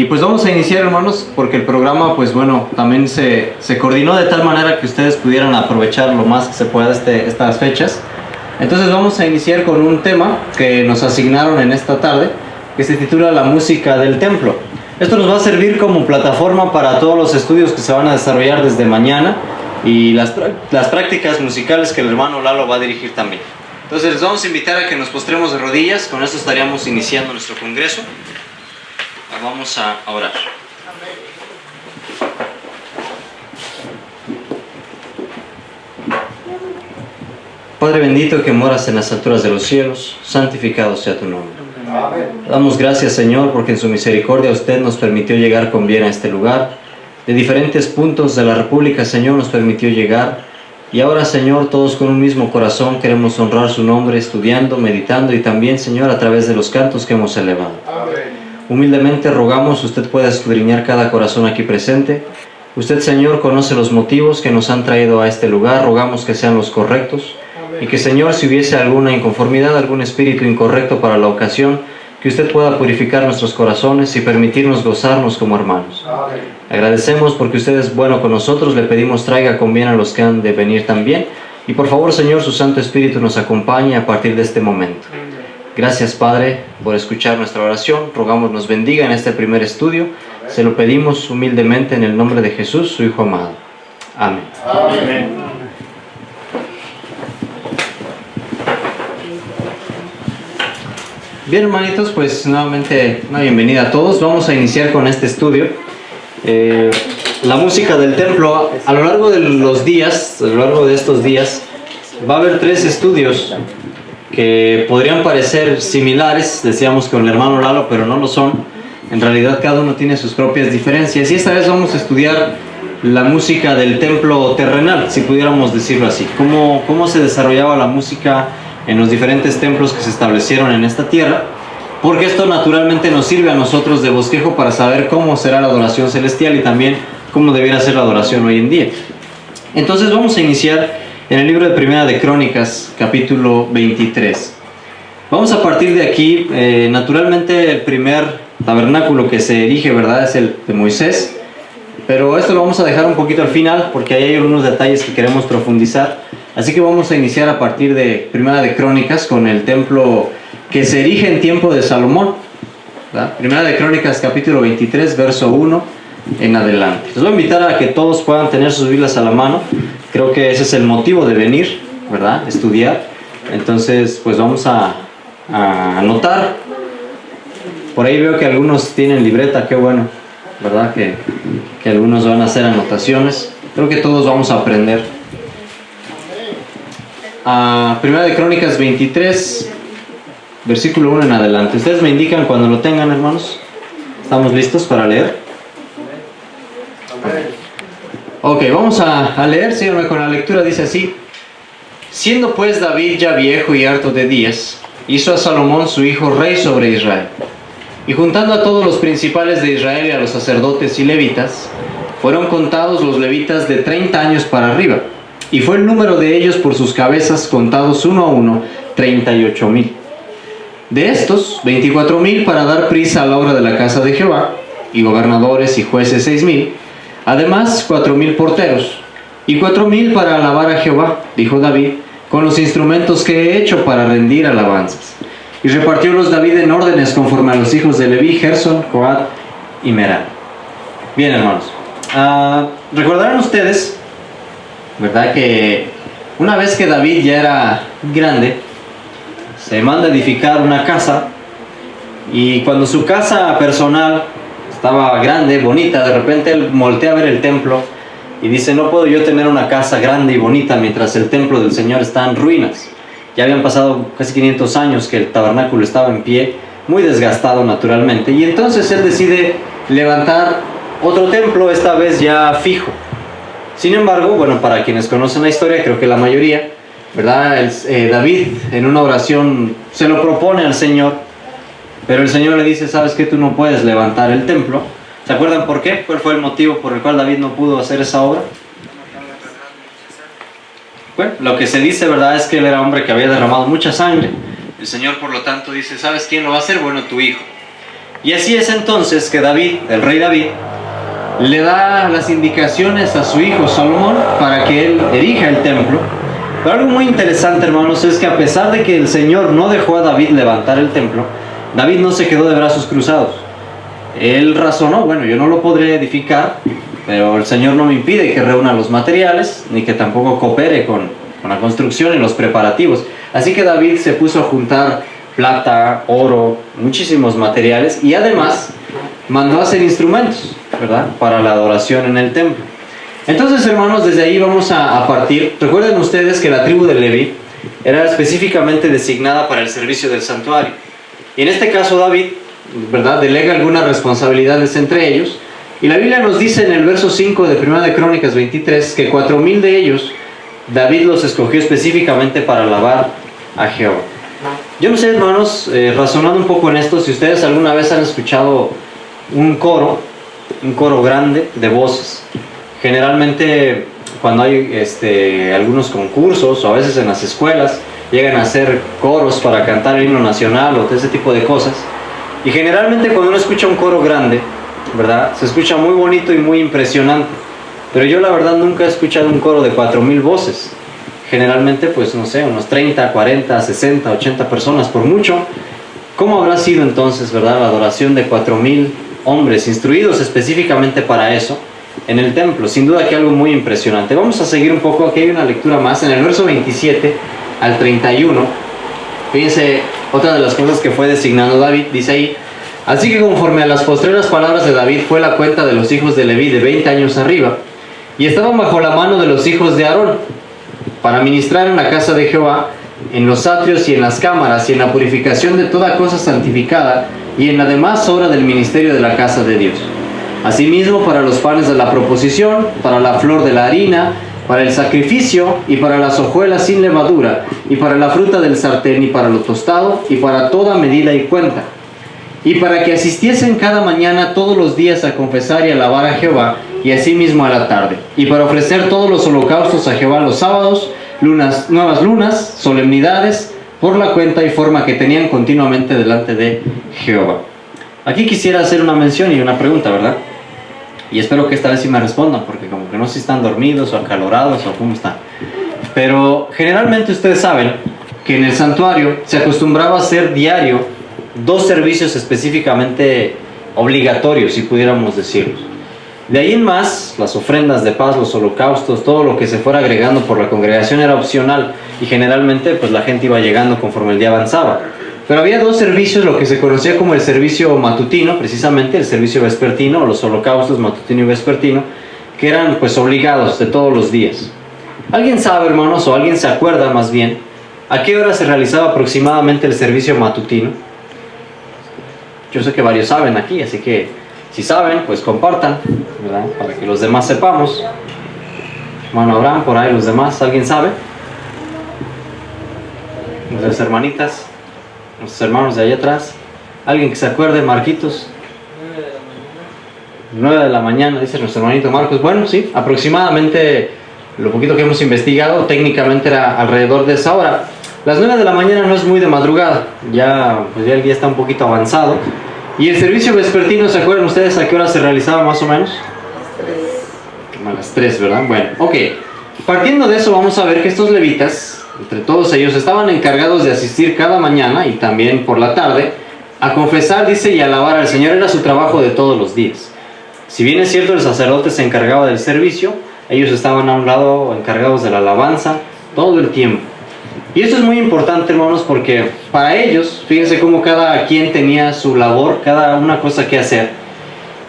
pues vamos a iniciar, hermanos, porque el programa, pues bueno, también se coordinó de tal manera que ustedes pudieran aprovechar lo más que se pueda estas fechas. Entonces vamos a iniciar con un tema que nos asignaron en esta tarde, que se titula La música del templo. Esto nos va a servir como plataforma para todos los estudios que se van a desarrollar desde mañana y las prácticas musicales que el hermano Lalo va a dirigir también. Entonces les vamos a invitar a que nos postremos de rodillas. Con esto estaríamos iniciando nuestro congreso. Vamos a orar. Padre bendito que moras en las alturas de los cielos, santificado sea tu nombre. Damos gracias, Señor, porque en su misericordia usted nos permitió llegar con bien a este lugar. De diferentes puntos de la República, Señor, nos permitió llegar. Y ahora, Señor, todos con un mismo corazón queremos honrar su nombre, estudiando, meditando y también, Señor, a través de los cantos que hemos elevado. Humildemente rogamos usted pueda escudriñar cada corazón aquí presente. Usted, Señor, conoce los motivos que nos han traído a este lugar. Rogamos que sean los correctos. Y que, Señor, si hubiese alguna inconformidad, algún espíritu incorrecto para la ocasión, que usted pueda purificar nuestros corazones y permitirnos gozarnos como hermanos. Agradecemos porque usted es bueno con nosotros. Le pedimos traiga con bien a los que han de venir también. Y por favor, Señor, su Santo Espíritu nos acompañe a partir de este momento. Gracias, Padre, por escuchar nuestra oración. Rogamos nos bendiga en este primer estudio. Se lo pedimos humildemente en el nombre de Jesús, su Hijo amado. Amén. Amén. Bien, hermanitos, pues nuevamente una bienvenida a todos. Vamos a iniciar con este estudio. La música del templo. A lo largo de los días, a lo largo de estos días, va a haber 3 estudios que podrían parecer similares, decíamos con el hermano Lalo, pero no lo son. En realidad cada uno tiene sus propias diferencias. Y esta vez vamos a estudiar la música del templo terrenal, si pudiéramos decirlo así. Cómo se desarrollaba la música en los diferentes templos que se establecieron en esta tierra, porque esto naturalmente nos sirve a nosotros de bosquejo para saber cómo será la adoración celestial y también cómo debiera ser la adoración hoy en día. Entonces vamos a iniciar en el libro de Primera de Crónicas, capítulo 23. Vamos a partir de aquí. Naturalmente el primer tabernáculo que se erige, ¿verdad?, es el de Moisés, pero esto lo vamos a dejar un poquito al final porque ahí hay algunos detalles que queremos profundizar. Así que vamos a iniciar a partir de Primera de Crónicas con el templo que se erige en tiempo de Salomón, ¿verdad? Primera de Crónicas, capítulo 23, verso 1 en adelante. Les voy a invitar a que todos puedan tener sus Biblias a la mano. Creo que ese es el motivo de venir, ¿verdad?, estudiar. Entonces, pues vamos a anotar. Por ahí veo que algunos tienen libreta, qué bueno, ¿verdad? Que algunos van a hacer anotaciones. Creo que todos vamos a aprender. Primera de Crónicas 23, versículo 1 en adelante. Ustedes me indican cuando lo tengan, hermanos. ¿Estamos listos para leer? Ok, vamos a leer. Síganme con la lectura. Dice así: Siendo pues David ya viejo y harto de días, hizo a Salomón su hijo rey sobre Israel. Y juntando a todos los principales de Israel y a los sacerdotes y levitas, fueron contados los levitas de 30 años para arriba. Y fue el número de ellos por sus cabezas, contados uno a uno, 38,000. De estos, 24,000 para dar prisa a la obra de la casa de Jehová, y gobernadores y jueces 6,000. Además, 4,000 porteros, y 4,000 para alabar a Jehová, dijo David, con los instrumentos que he hecho para rendir alabanzas. Y repartiólos David en órdenes conforme a los hijos de Leví, Gersón, Coat y Merari. Bien, hermanos. Recordarán ustedes, ¿verdad?, que una vez que David ya era grande, se manda a edificar una casa, y cuando su casa personal estaba grande, bonita, de repente él voltea a ver el templo y dice: no puedo yo tener una casa grande y bonita mientras el templo del Señor está en ruinas. Ya habían pasado casi 500 años que el tabernáculo estaba en pie, muy desgastado naturalmente, y entonces él decide levantar otro templo, esta vez ya fijo. Sin embargo, bueno, para quienes conocen la historia, creo que la mayoría, ¿verdad?, David en una oración se lo propone al Señor, pero el Señor le dice: ¿sabes qué? Tú no puedes levantar el templo. ¿Se acuerdan por qué? ¿Cuál fue el motivo por el cual David no pudo hacer esa obra? Bueno, lo que se dice, ¿verdad?, es que él era hombre que había derramado mucha sangre. El Señor, por lo tanto, dice: ¿sabes quién lo va a hacer? Bueno, tu hijo. Y así es entonces que David, el rey David, le da las indicaciones a su hijo Salomón para que él erija el templo. Pero algo muy interesante, hermanos, es que a pesar de que el Señor no dejó a David levantar el templo, David no se quedó de brazos cruzados. Él razonó, bueno, yo no lo podré edificar, pero el Señor no me impide que reúna los materiales, ni que tampoco coopere con la construcción y los preparativos. Así que David se puso a juntar plata, oro, muchísimos materiales, y además mandó a hacer instrumentos, ¿verdad?, para la adoración en el templo. Entonces, hermanos, desde ahí vamos a partir. Recuerden ustedes que la tribu de Leví era específicamente designada para el servicio del santuario. Y en este caso David, ¿verdad?, delega algunas responsabilidades entre ellos. Y la Biblia nos dice en el verso 5 de 1 de Crónicas 23 que 4,000 de ellos David los escogió específicamente para alabar a Jehová. Yo no sé, hermanos, razonando un poco en esto, si ustedes alguna vez han escuchado un coro grande de voces. Generalmente cuando hay algunos concursos o a veces en las escuelas llegan a hacer coros para cantar el himno nacional o ese tipo de cosas. Y generalmente cuando uno escucha un coro grande, ¿verdad?, se escucha muy bonito y muy impresionante. Pero yo la verdad nunca he escuchado un coro de 4,000 voces. Generalmente, pues no sé, unos 30, 40, 60, 80 personas por mucho. ¿Cómo habrá sido entonces, verdad, la adoración de 4,000 hombres instruidos específicamente para eso en el templo? Sin duda que algo muy impresionante. Vamos a seguir un poco, aquí hay una lectura más, en el verso 27 al 31. Fíjense, otra de las cosas que fue designando David, dice ahí: así que conforme a las postreras palabras de David fue la cuenta de los hijos de Leví de 20 años arriba, y estaban bajo la mano de los hijos de Aarón, para ministrar en la casa de Jehová, en los atrios y en las cámaras, y en la purificación de toda cosa santificada, y en la demás obra del ministerio de la casa de Dios. Asimismo, para los panes de la proposición, para la flor de la harina, para el sacrificio, y para las hojuelas sin levadura, y para la fruta del sartén, y para lo tostado, y para toda medida y cuenta. Y para que asistiesen cada mañana todos los días a confesar y alabar a Jehová, y asimismo a la tarde. Y para ofrecer todos los holocaustos a Jehová los sábados, nuevas lunas, solemnidades, por la cuenta y forma que tenían continuamente delante de Jehová. Aquí quisiera hacer una mención y una pregunta, ¿verdad? Y espero que esta vez sí me respondan, porque como que no sé si están dormidos o acalorados o cómo están. Pero generalmente ustedes saben que en el santuario se acostumbraba a hacer diario 2 servicios específicamente obligatorios, si pudiéramos decirlo. De ahí en más, las ofrendas de paz, los holocaustos, todo lo que se fuera agregando por la congregación era opcional, y generalmente pues la gente iba llegando conforme el día avanzaba. Pero había 2 servicios, lo que se conocía como el servicio matutino, precisamente el servicio vespertino, o los holocaustos matutino y vespertino, que eran pues obligados de todos los días. ¿Alguien sabe, hermanos, o alguien se acuerda más bien, a qué hora se realizaba aproximadamente el servicio matutino? Yo sé que varios saben aquí, así que si saben, pues compartan, ¿verdad?, para que los demás sepamos. Hermano Abraham, por ahí los demás, ¿alguien sabe? Nuestras hermanitas, nuestros hermanos de allá atrás. ¿Alguien que se acuerde? Marquitos. 9 de la mañana, dice nuestro hermanito Marcos. Bueno, sí, aproximadamente lo poquito que hemos investigado, técnicamente era alrededor de esa hora. Las 9 de la mañana no es muy de madrugada, pues ya el día está un poquito avanzado. Y el servicio vespertino, ¿se acuerdan ustedes a qué hora se realizaba más o menos? A las 3, ¿verdad? Bueno, ok. Partiendo de eso, vamos a ver que estos levitas, entre todos ellos, estaban encargados de asistir cada mañana y también por la tarde a confesar, dice, y alabar al Señor. Era su trabajo de todos los días. Si bien es cierto, el sacerdote se encargaba del servicio, ellos estaban a un lado encargados de la alabanza todo el tiempo. Y esto es muy importante, hermanos, porque para ellos, fíjense cómo cada quien tenía su labor, cada una cosa que hacer.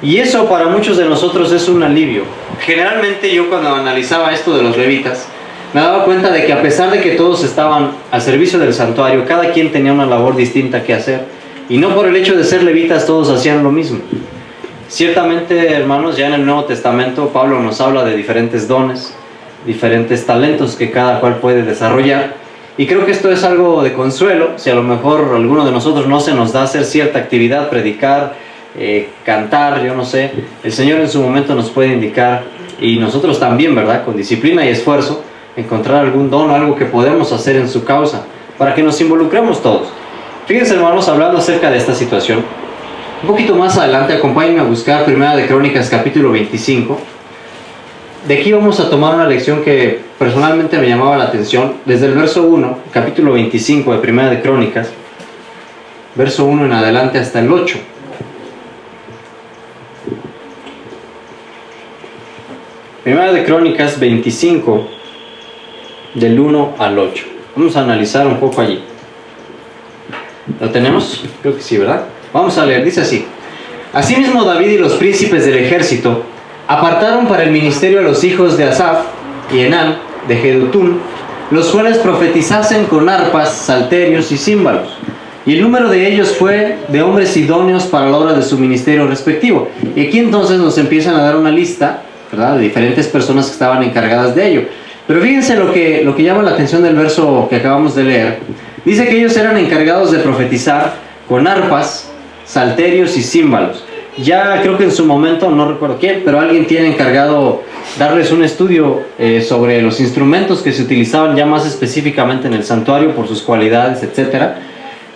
Y eso para muchos de nosotros es un alivio. Generalmente yo, cuando analizaba esto de los levitas, me daba cuenta de que a pesar de que todos estaban al servicio del santuario, cada quien tenía una labor distinta que hacer. Y no por el hecho de ser levitas todos hacían lo mismo. Ciertamente, hermanos, ya en el Nuevo Testamento Pablo nos habla de diferentes dones, diferentes talentos que cada cual puede desarrollar. Y creo que esto es algo de consuelo, si a lo mejor a alguno de nosotros no se nos da hacer cierta actividad, predicar, cantar, yo no sé, el Señor en su momento nos puede indicar, y nosotros también, ¿verdad?, con disciplina y esfuerzo, encontrar algún don o algo que podemos hacer en su causa, para que nos involucremos todos. Fíjense, hermanos, hablando acerca de esta situación, Un poquito más adelante, acompáñenme a buscar Primera de Crónicas, capítulo 25. De aquí vamos a tomar una lección que personalmente me llamaba la atención. Desde el verso 1, capítulo 25 de Primera de Crónicas, verso 1 en adelante hasta el 8. Primera de Crónicas 25, del 1 al 8. Vamos a analizar un poco allí. ¿Lo tenemos? Creo que sí, ¿verdad? Vamos a leer, dice así: Asimismo David y los príncipes del ejército apartaron para el ministerio a los hijos de Asaf y Enán de Jedutún, los cuales profetizasen con arpas, salterios y címbalos. Y el número de ellos fue de hombres idóneos para la obra de su ministerio respectivo. Y aquí entonces nos empiezan a dar una lista, ¿verdad?, de diferentes personas que estaban encargadas de ello. Pero fíjense lo que llama la atención del verso que acabamos de leer. Dice que ellos eran encargados de profetizar con arpas, salterios y címbalos. Ya creo que en su momento, no recuerdo quién, pero alguien tiene encargado darles un estudio sobre los instrumentos que se utilizaban ya más específicamente en el santuario por sus cualidades, etc.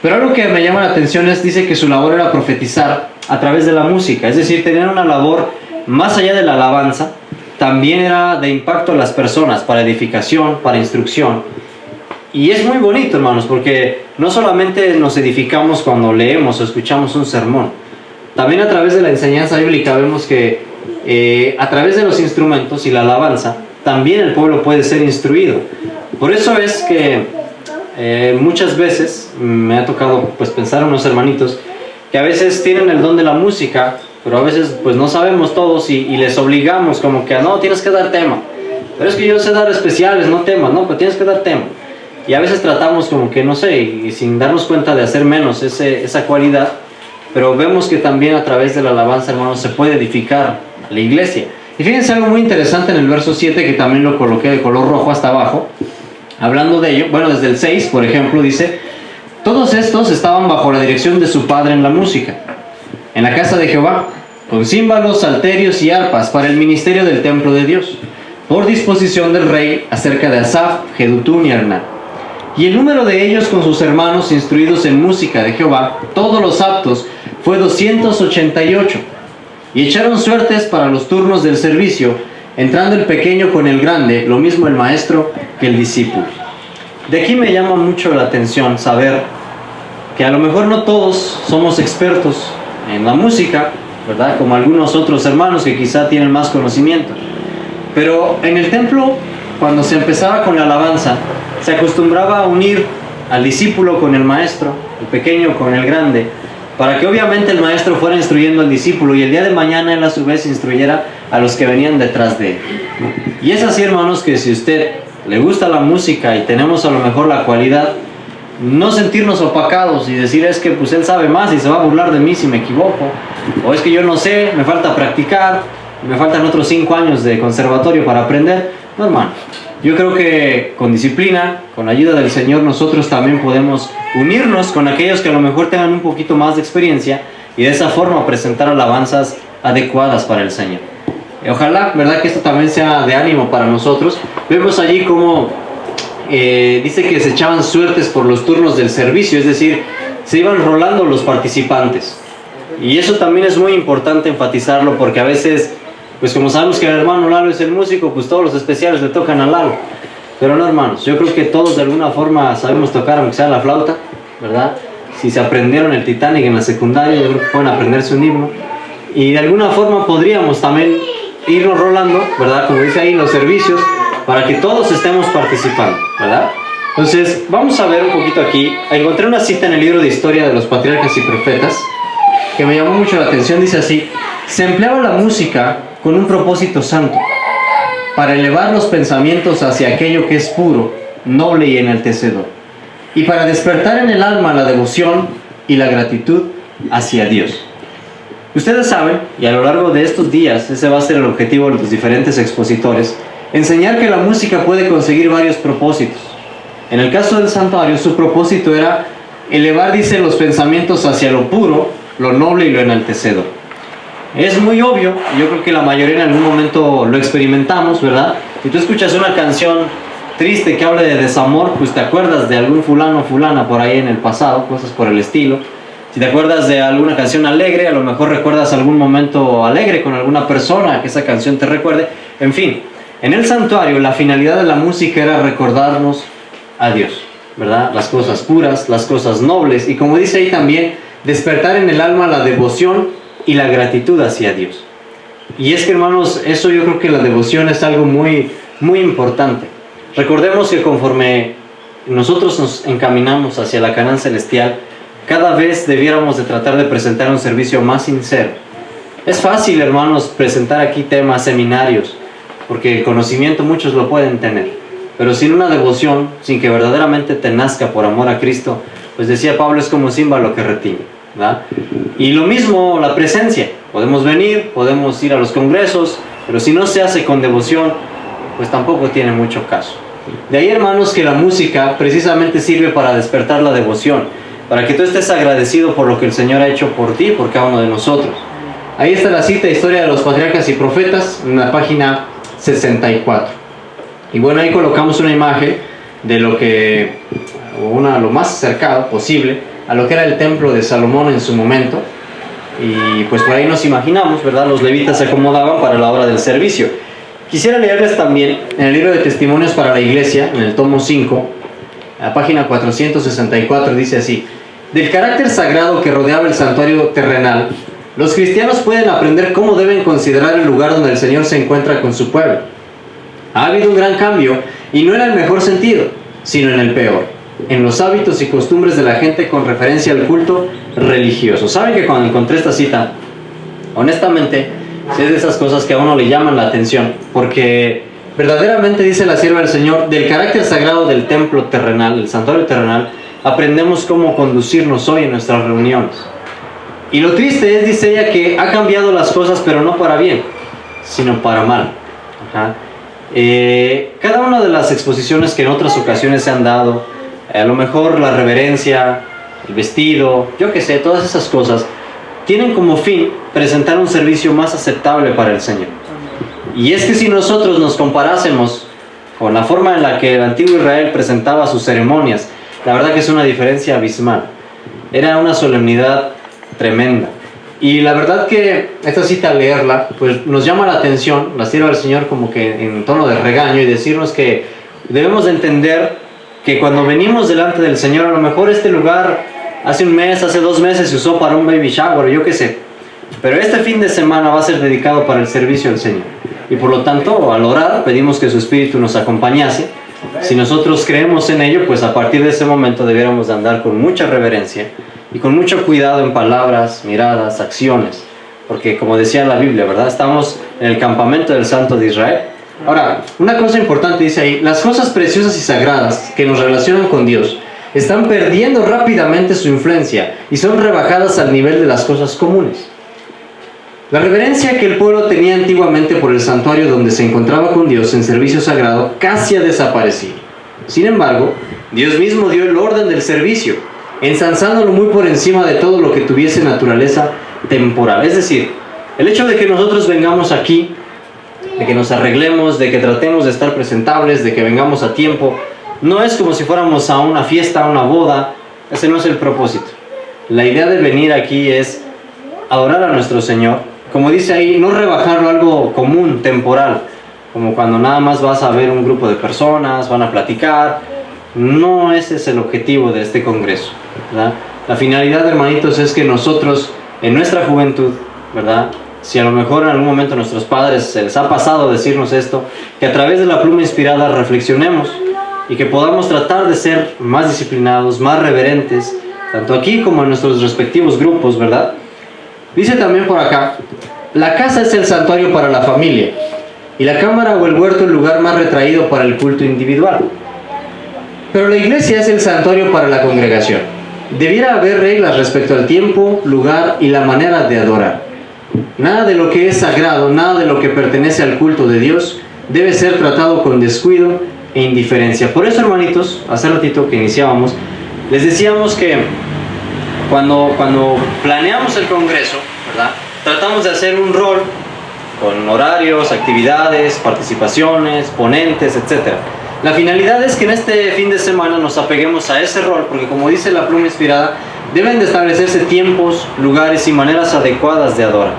Pero algo que me llama la atención es, dice que su labor era profetizar a través de la música, es decir, tenían una labor más allá de la alabanza, también era de impacto a las personas, para edificación, para instrucción. Y es muy bonito, hermanos, porque no solamente nos edificamos cuando leemos o escuchamos un sermón, también a través de la enseñanza bíblica vemos que a través de los instrumentos y la alabanza, también el pueblo puede ser instruido. Por eso es que muchas veces me ha tocado pues pensar en unos hermanitos que a veces tienen el don de la música, pero a veces pues no sabemos todos y les obligamos como que no, tienes que dar tema. Pero es que yo sé dar especiales, no temas, no, pero tienes que dar tema. Y a veces tratamos como que, no sé, y sin darnos cuenta de hacer menos esa cualidad, pero vemos que también a través de la alabanza, hermanos, se puede edificar la iglesia. Y fíjense algo muy interesante en el verso 7, que también lo coloqué de color rojo hasta abajo, hablando de ello. Bueno, desde el 6, por ejemplo, dice: todos estos estaban bajo la dirección de su padre en la música, en la casa de Jehová, con címbalos, salterios y arpas para el ministerio del templo de Dios, por disposición del rey acerca de Asaf, Jedutún y Hernán. Y el número de ellos con sus hermanos instruidos en música de Jehová, todos los aptos, fue 288. Y echaron suertes para los turnos del servicio, entrando el pequeño con el grande, lo mismo el maestro que el discípulo. De aquí me llama mucho la atención saber que a lo mejor no todos somos expertos en la música, ¿verdad?, como algunos otros hermanos que quizá tienen más conocimiento. Pero en el templo, cuando se empezaba con la alabanza, se acostumbraba a unir al discípulo con el maestro, el pequeño con el grande, para que obviamente el maestro fuera instruyendo al discípulo y el día de mañana él a su vez instruyera a los que venían detrás de él. Y es así, hermanos, que si usted le gusta la música y tenemos a lo mejor la cualidad, no sentirnos opacados y decir es que pues él sabe más y se va a burlar de mí si me equivoco, o es que yo no sé, me falta practicar, me faltan otros 5 años de conservatorio para aprender. No, hermano, yo creo que con disciplina, con la ayuda del Señor, nosotros también podemos unirnos con aquellos que a lo mejor tengan un poquito más de experiencia y de esa forma presentar alabanzas adecuadas para el Señor. Ojalá, ¿verdad?, que esto también sea de ánimo para nosotros. Vemos allí cómo dice que se echaban suertes por los turnos del servicio, es decir, se iban rolando los participantes. Y eso también es muy importante enfatizarlo, porque a veces, pues como sabemos que el hermano Lalo es el músico, pues todos los especiales le tocan a Lalo. Pero no, hermanos, yo creo que todos de alguna forma sabemos tocar, aunque sea la flauta, ¿verdad? Si se aprendieron el Titanic en la secundaria, yo creo que pueden aprenderse un himno. Y de alguna forma podríamos también irnos rolando, ¿verdad?, como dice ahí, los servicios, para que todos estemos participando, ¿verdad? Entonces, vamos a ver un poquito aquí. Encontré una cita en el libro de Historia de los Patriarcas y Profetas que me llamó mucho la atención. Dice así: se empleaba la música con un propósito santo, para elevar los pensamientos hacia aquello que es puro, noble y enaltecedor, y para despertar en el alma la devoción y la gratitud hacia Dios. Ustedes saben, y a lo largo de estos días ese va a ser el objetivo de los diferentes expositores, enseñar que la música puede conseguir varios propósitos. En el caso del santuario, su propósito era elevar, dice, los pensamientos hacia lo puro, lo noble y lo enaltecedor. Es muy obvio, yo creo que la mayoría en algún momento lo experimentamos, ¿verdad? Si tú escuchas una canción triste que habla de desamor, pues te acuerdas de algún fulano o fulana por ahí en el pasado, cosas por el estilo. Si te acuerdas de alguna canción alegre, a lo mejor recuerdas algún momento alegre con alguna persona que esa canción te recuerde. En fin, en el santuario la finalidad de la música era recordarnos a Dios, ¿verdad? Las cosas puras, las cosas nobles, y como dice ahí también, despertar en el alma la devoción y la gratitud hacia Dios. Y es que, hermanos, eso yo creo que la devoción es algo muy, muy importante. Recordemos que conforme nosotros nos encaminamos hacia la Canaán celestial, cada vez debiéramos de tratar de presentar un servicio más sincero. Es fácil, hermanos, presentar aquí temas, seminarios, porque el conocimiento muchos lo pueden tener, pero sin una devoción, sin que verdaderamente te nazca por amor a Cristo, pues decía Pablo, es como címbalo que retiñe, ¿verdad? Y lo mismo la presencia. Podemos venir, podemos ir a los congresos, pero si no se hace con devoción, pues tampoco tiene mucho caso. De ahí, hermanos, que la música precisamente sirve para despertar la devoción, para que tú estés agradecido por lo que el Señor ha hecho por ti y por cada uno de nosotros. Ahí está la cita Historia de los Patriarcas y Profetas, en la página 64. Y bueno, ahí colocamos una imagen de lo más acercado posible a lo que era el templo de Salomón en su momento. Y pues por ahí nos imaginamos, ¿verdad? Los levitas se acomodaban para la hora del servicio. Quisiera leerles también en el libro de Testimonios para la Iglesia, en el tomo 5, a la página 464, dice así: del carácter sagrado que rodeaba el santuario terrenal, los cristianos pueden aprender cómo deben considerar el lugar donde el Señor se encuentra con su pueblo. Ha habido un gran cambio, y no en el mejor sentido, sino en el peor, en los hábitos y costumbres de la gente con referencia al culto religioso. ¿Saben que cuando encontré esta cita, honestamente, es de esas cosas que a uno le llaman la atención? Porque verdaderamente, dice la sierva del Señor, del carácter sagrado del templo terrenal, del santuario terrenal, aprendemos cómo conducirnos hoy en nuestras reuniones. Y lo triste es, dice ella, que ha cambiado las cosas, pero no para bien, sino para mal. Ajá. Cada una de las exposiciones que en otras ocasiones se han dado, a lo mejor la reverencia, el vestido, yo qué sé, todas esas cosas, tienen como fin presentar un servicio más aceptable para el Señor. Y es que si nosotros nos comparásemos con la forma en la que el antiguo Israel presentaba sus ceremonias, la verdad que es una diferencia abismal. Era una solemnidad tremenda. Y la verdad que esta cita, al leerla, pues nos llama la atención, la sierva del Señor como que en tono de regaño, y decirnos que debemos de entender que cuando venimos delante del Señor, a lo mejor este lugar hace un mes, hace 2 meses se usó para un baby shower, yo qué sé, pero este fin de semana va a ser dedicado para el servicio al Señor. Y por lo tanto, al orar, pedimos que su Espíritu nos acompañase. Si nosotros creemos en ello, pues a partir de ese momento debiéramos de andar con mucha reverencia y con mucho cuidado en palabras, miradas, acciones, porque como decía la Biblia, ¿verdad? Estamos en el campamento del Santo de Israel. Ahora, una cosa importante dice ahí: las cosas preciosas y sagradas que nos relacionan con Dios están perdiendo rápidamente su influencia y son rebajadas al nivel de las cosas comunes. La reverencia que el pueblo tenía antiguamente por el santuario donde se encontraba con Dios en servicio sagrado casi ha desaparecido. Sin embargo, Dios mismo dio el orden del servicio, ensalzándolo muy por encima de todo lo que tuviese naturaleza temporal. Es decir, el hecho de que nosotros vengamos aquí, de que nos arreglemos, de que tratemos de estar presentables, de que vengamos a tiempo, no es como si fuéramos a una fiesta, a una boda. Ese no es el propósito. La idea de venir aquí es adorar a nuestro Señor. Como dice ahí, no rebajarlo a algo común, temporal, como cuando nada más vas a ver un grupo de personas, van a platicar. No ese es el objetivo de este congreso, ¿verdad? La finalidad, hermanitos, es que nosotros, en nuestra juventud, ¿verdad? Si a lo mejor en algún momento a nuestros padres se les ha pasado decirnos esto, que a través de la pluma inspirada reflexionemos y que podamos tratar de ser más disciplinados, más reverentes, tanto aquí como en nuestros respectivos grupos, ¿verdad? Dice también por acá: la casa es el santuario para la familia, y la cámara o el huerto el lugar más retraído para el culto individual. Pero la iglesia es el santuario para la congregación. Debiera haber reglas respecto al tiempo, lugar y la manera de adorar. Nada de lo que es sagrado, nada de lo que pertenece al culto de Dios debe ser tratado con descuido e indiferencia. Por eso, hermanitos, hace ratito que iniciábamos, les decíamos que cuando planeamos el congreso, ¿verdad?, tratamos de hacer un rol con horarios, actividades, participaciones, ponentes, etc. La finalidad es que en este fin de semana nos apeguemos a ese rol, porque como dice la pluma inspirada, deben de establecerse tiempos, lugares y maneras adecuadas de adorar.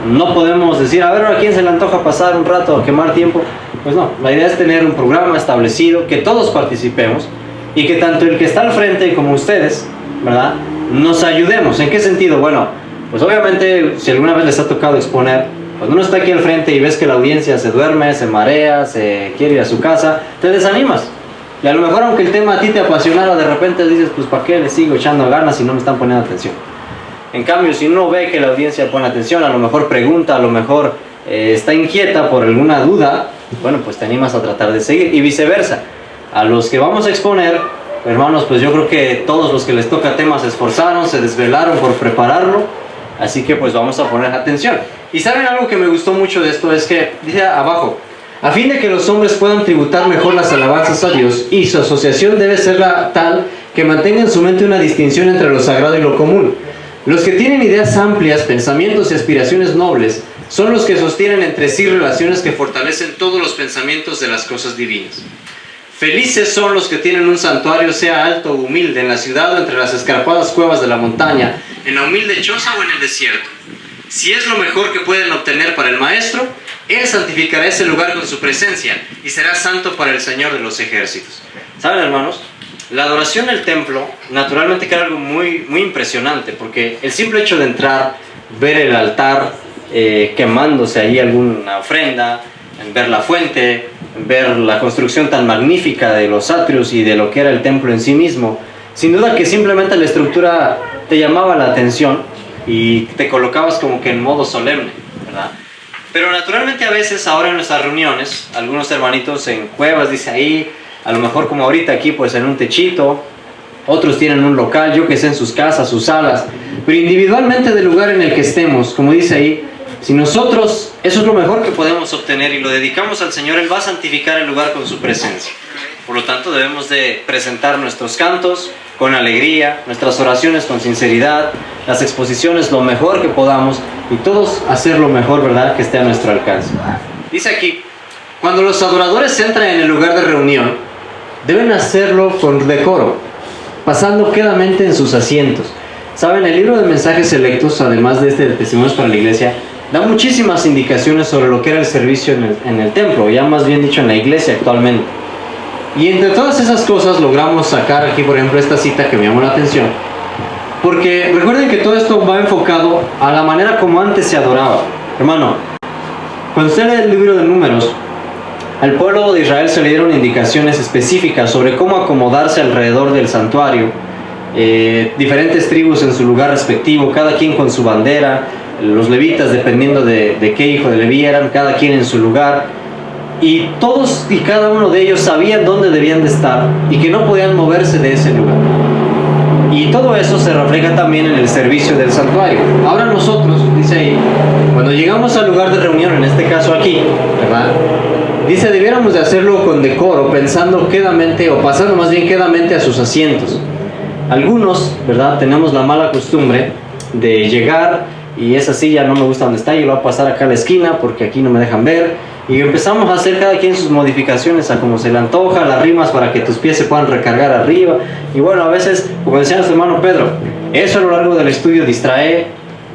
No podemos decir, a ver, ¿a quién se le antoja pasar un rato a quemar tiempo? Pues no, la idea es tener un programa establecido, que todos participemos y que tanto el que está al frente como ustedes, ¿verdad?, nos ayudemos. ¿En qué sentido? Bueno, pues obviamente si alguna vez les ha tocado exponer, cuando uno está aquí al frente y ves que la audiencia se duerme, se marea, se quiere ir a su casa, te desanimas. Y a lo mejor aunque el tema a ti te apasionara, de repente dices, pues ¿para qué le sigo echando ganas si no me están poniendo atención? En cambio, si uno ve que la audiencia pone atención, a lo mejor pregunta, a lo mejor está inquieta por alguna duda, bueno, pues te animas a tratar de seguir. Y viceversa, a los que vamos a exponer, hermanos, pues yo creo que todos los que les toca tema se esforzaron, se desvelaron por prepararlo, así que pues vamos a poner atención. Y saben, algo que me gustó mucho de esto es que dice abajo, a fin de que los hombres puedan tributar mejor las alabanzas a Dios, y su asociación debe ser la tal que mantenga en su mente una distinción entre lo sagrado y lo común. Los que tienen ideas amplias, pensamientos y aspiraciones nobles, son los que sostienen entre sí relaciones que fortalecen todos los pensamientos de las cosas divinas. Felices son los que tienen un santuario, sea alto o humilde, en la ciudad o entre las escarpadas cuevas de la montaña, en la humilde choza o en el desierto. Si es lo mejor que pueden obtener para el Maestro, Él santificará ese lugar con su presencia y será santo para el Señor de los ejércitos. ¿Saben, hermanos? La adoración del templo, naturalmente, que era algo muy impresionante, porque el simple hecho de entrar, ver el altar quemándose allí alguna ofrenda, ver la fuente, ver la construcción tan magnífica de los atrios y de lo que era el templo en sí mismo, sin duda que simplemente la estructura te llamaba la atención y te colocabas como que en modo solemne, ¿verdad? Pero naturalmente a veces ahora en nuestras reuniones, algunos hermanitos en cuevas, dice ahí, a lo mejor como ahorita aquí pues en un techito, otros tienen un local, yo que sé, en sus casas, sus salas, pero individualmente del lugar en el que estemos, como dice ahí, si nosotros, eso es lo mejor que podemos obtener y lo dedicamos al Señor, Él va a santificar el lugar con su presencia. Por lo tanto, debemos de presentar nuestros cantos con alegría, nuestras oraciones con sinceridad, las exposiciones lo mejor que podamos y todos hacer lo mejor, ¿verdad?, que esté a nuestro alcance. Dice aquí, cuando los adoradores entran en el lugar de reunión, deben hacerlo con decoro, pasando quedamente en sus asientos. Saben, el libro de mensajes selectos, además de este de testimonios para la iglesia, da muchísimas indicaciones sobre lo que era el servicio en el templo, ya más bien dicho en la iglesia actualmente. Y entre todas esas cosas logramos sacar aquí, por ejemplo, esta cita que me llamó la atención, porque recuerden que todo esto va enfocado a la manera como antes se adoraba. Hermano, cuando usted lee el libro de Números, al pueblo de Israel se le dieron indicaciones específicas sobre cómo acomodarse alrededor del santuario, diferentes tribus en su lugar respectivo, cada quien con su bandera, los levitas dependiendo de qué hijo de Leví eran, cada quien en su lugar, y todos y cada uno de ellos sabían dónde debían de estar y que no podían moverse de ese lugar. Y todo eso se refleja también en el servicio del santuario. Ahora nosotros, dice ahí, cuando llegamos al lugar de reunión, en este caso aquí, ¿verdad?, dice, debiéramos de hacerlo con decoro, pensando quedamente, o pasando más bien quedamente a sus asientos. Algunos, ¿verdad?, tenemos la mala costumbre de llegar y esa silla no me gusta donde está, yo la voy a pasar acá a la esquina porque aquí no me dejan ver, y empezamos a hacer cada quien sus modificaciones a como se le antoja, las rimas para que tus pies se puedan recargar arriba, y bueno, a veces, como decía nuestro hermano Pedro, eso a lo largo del estudio distrae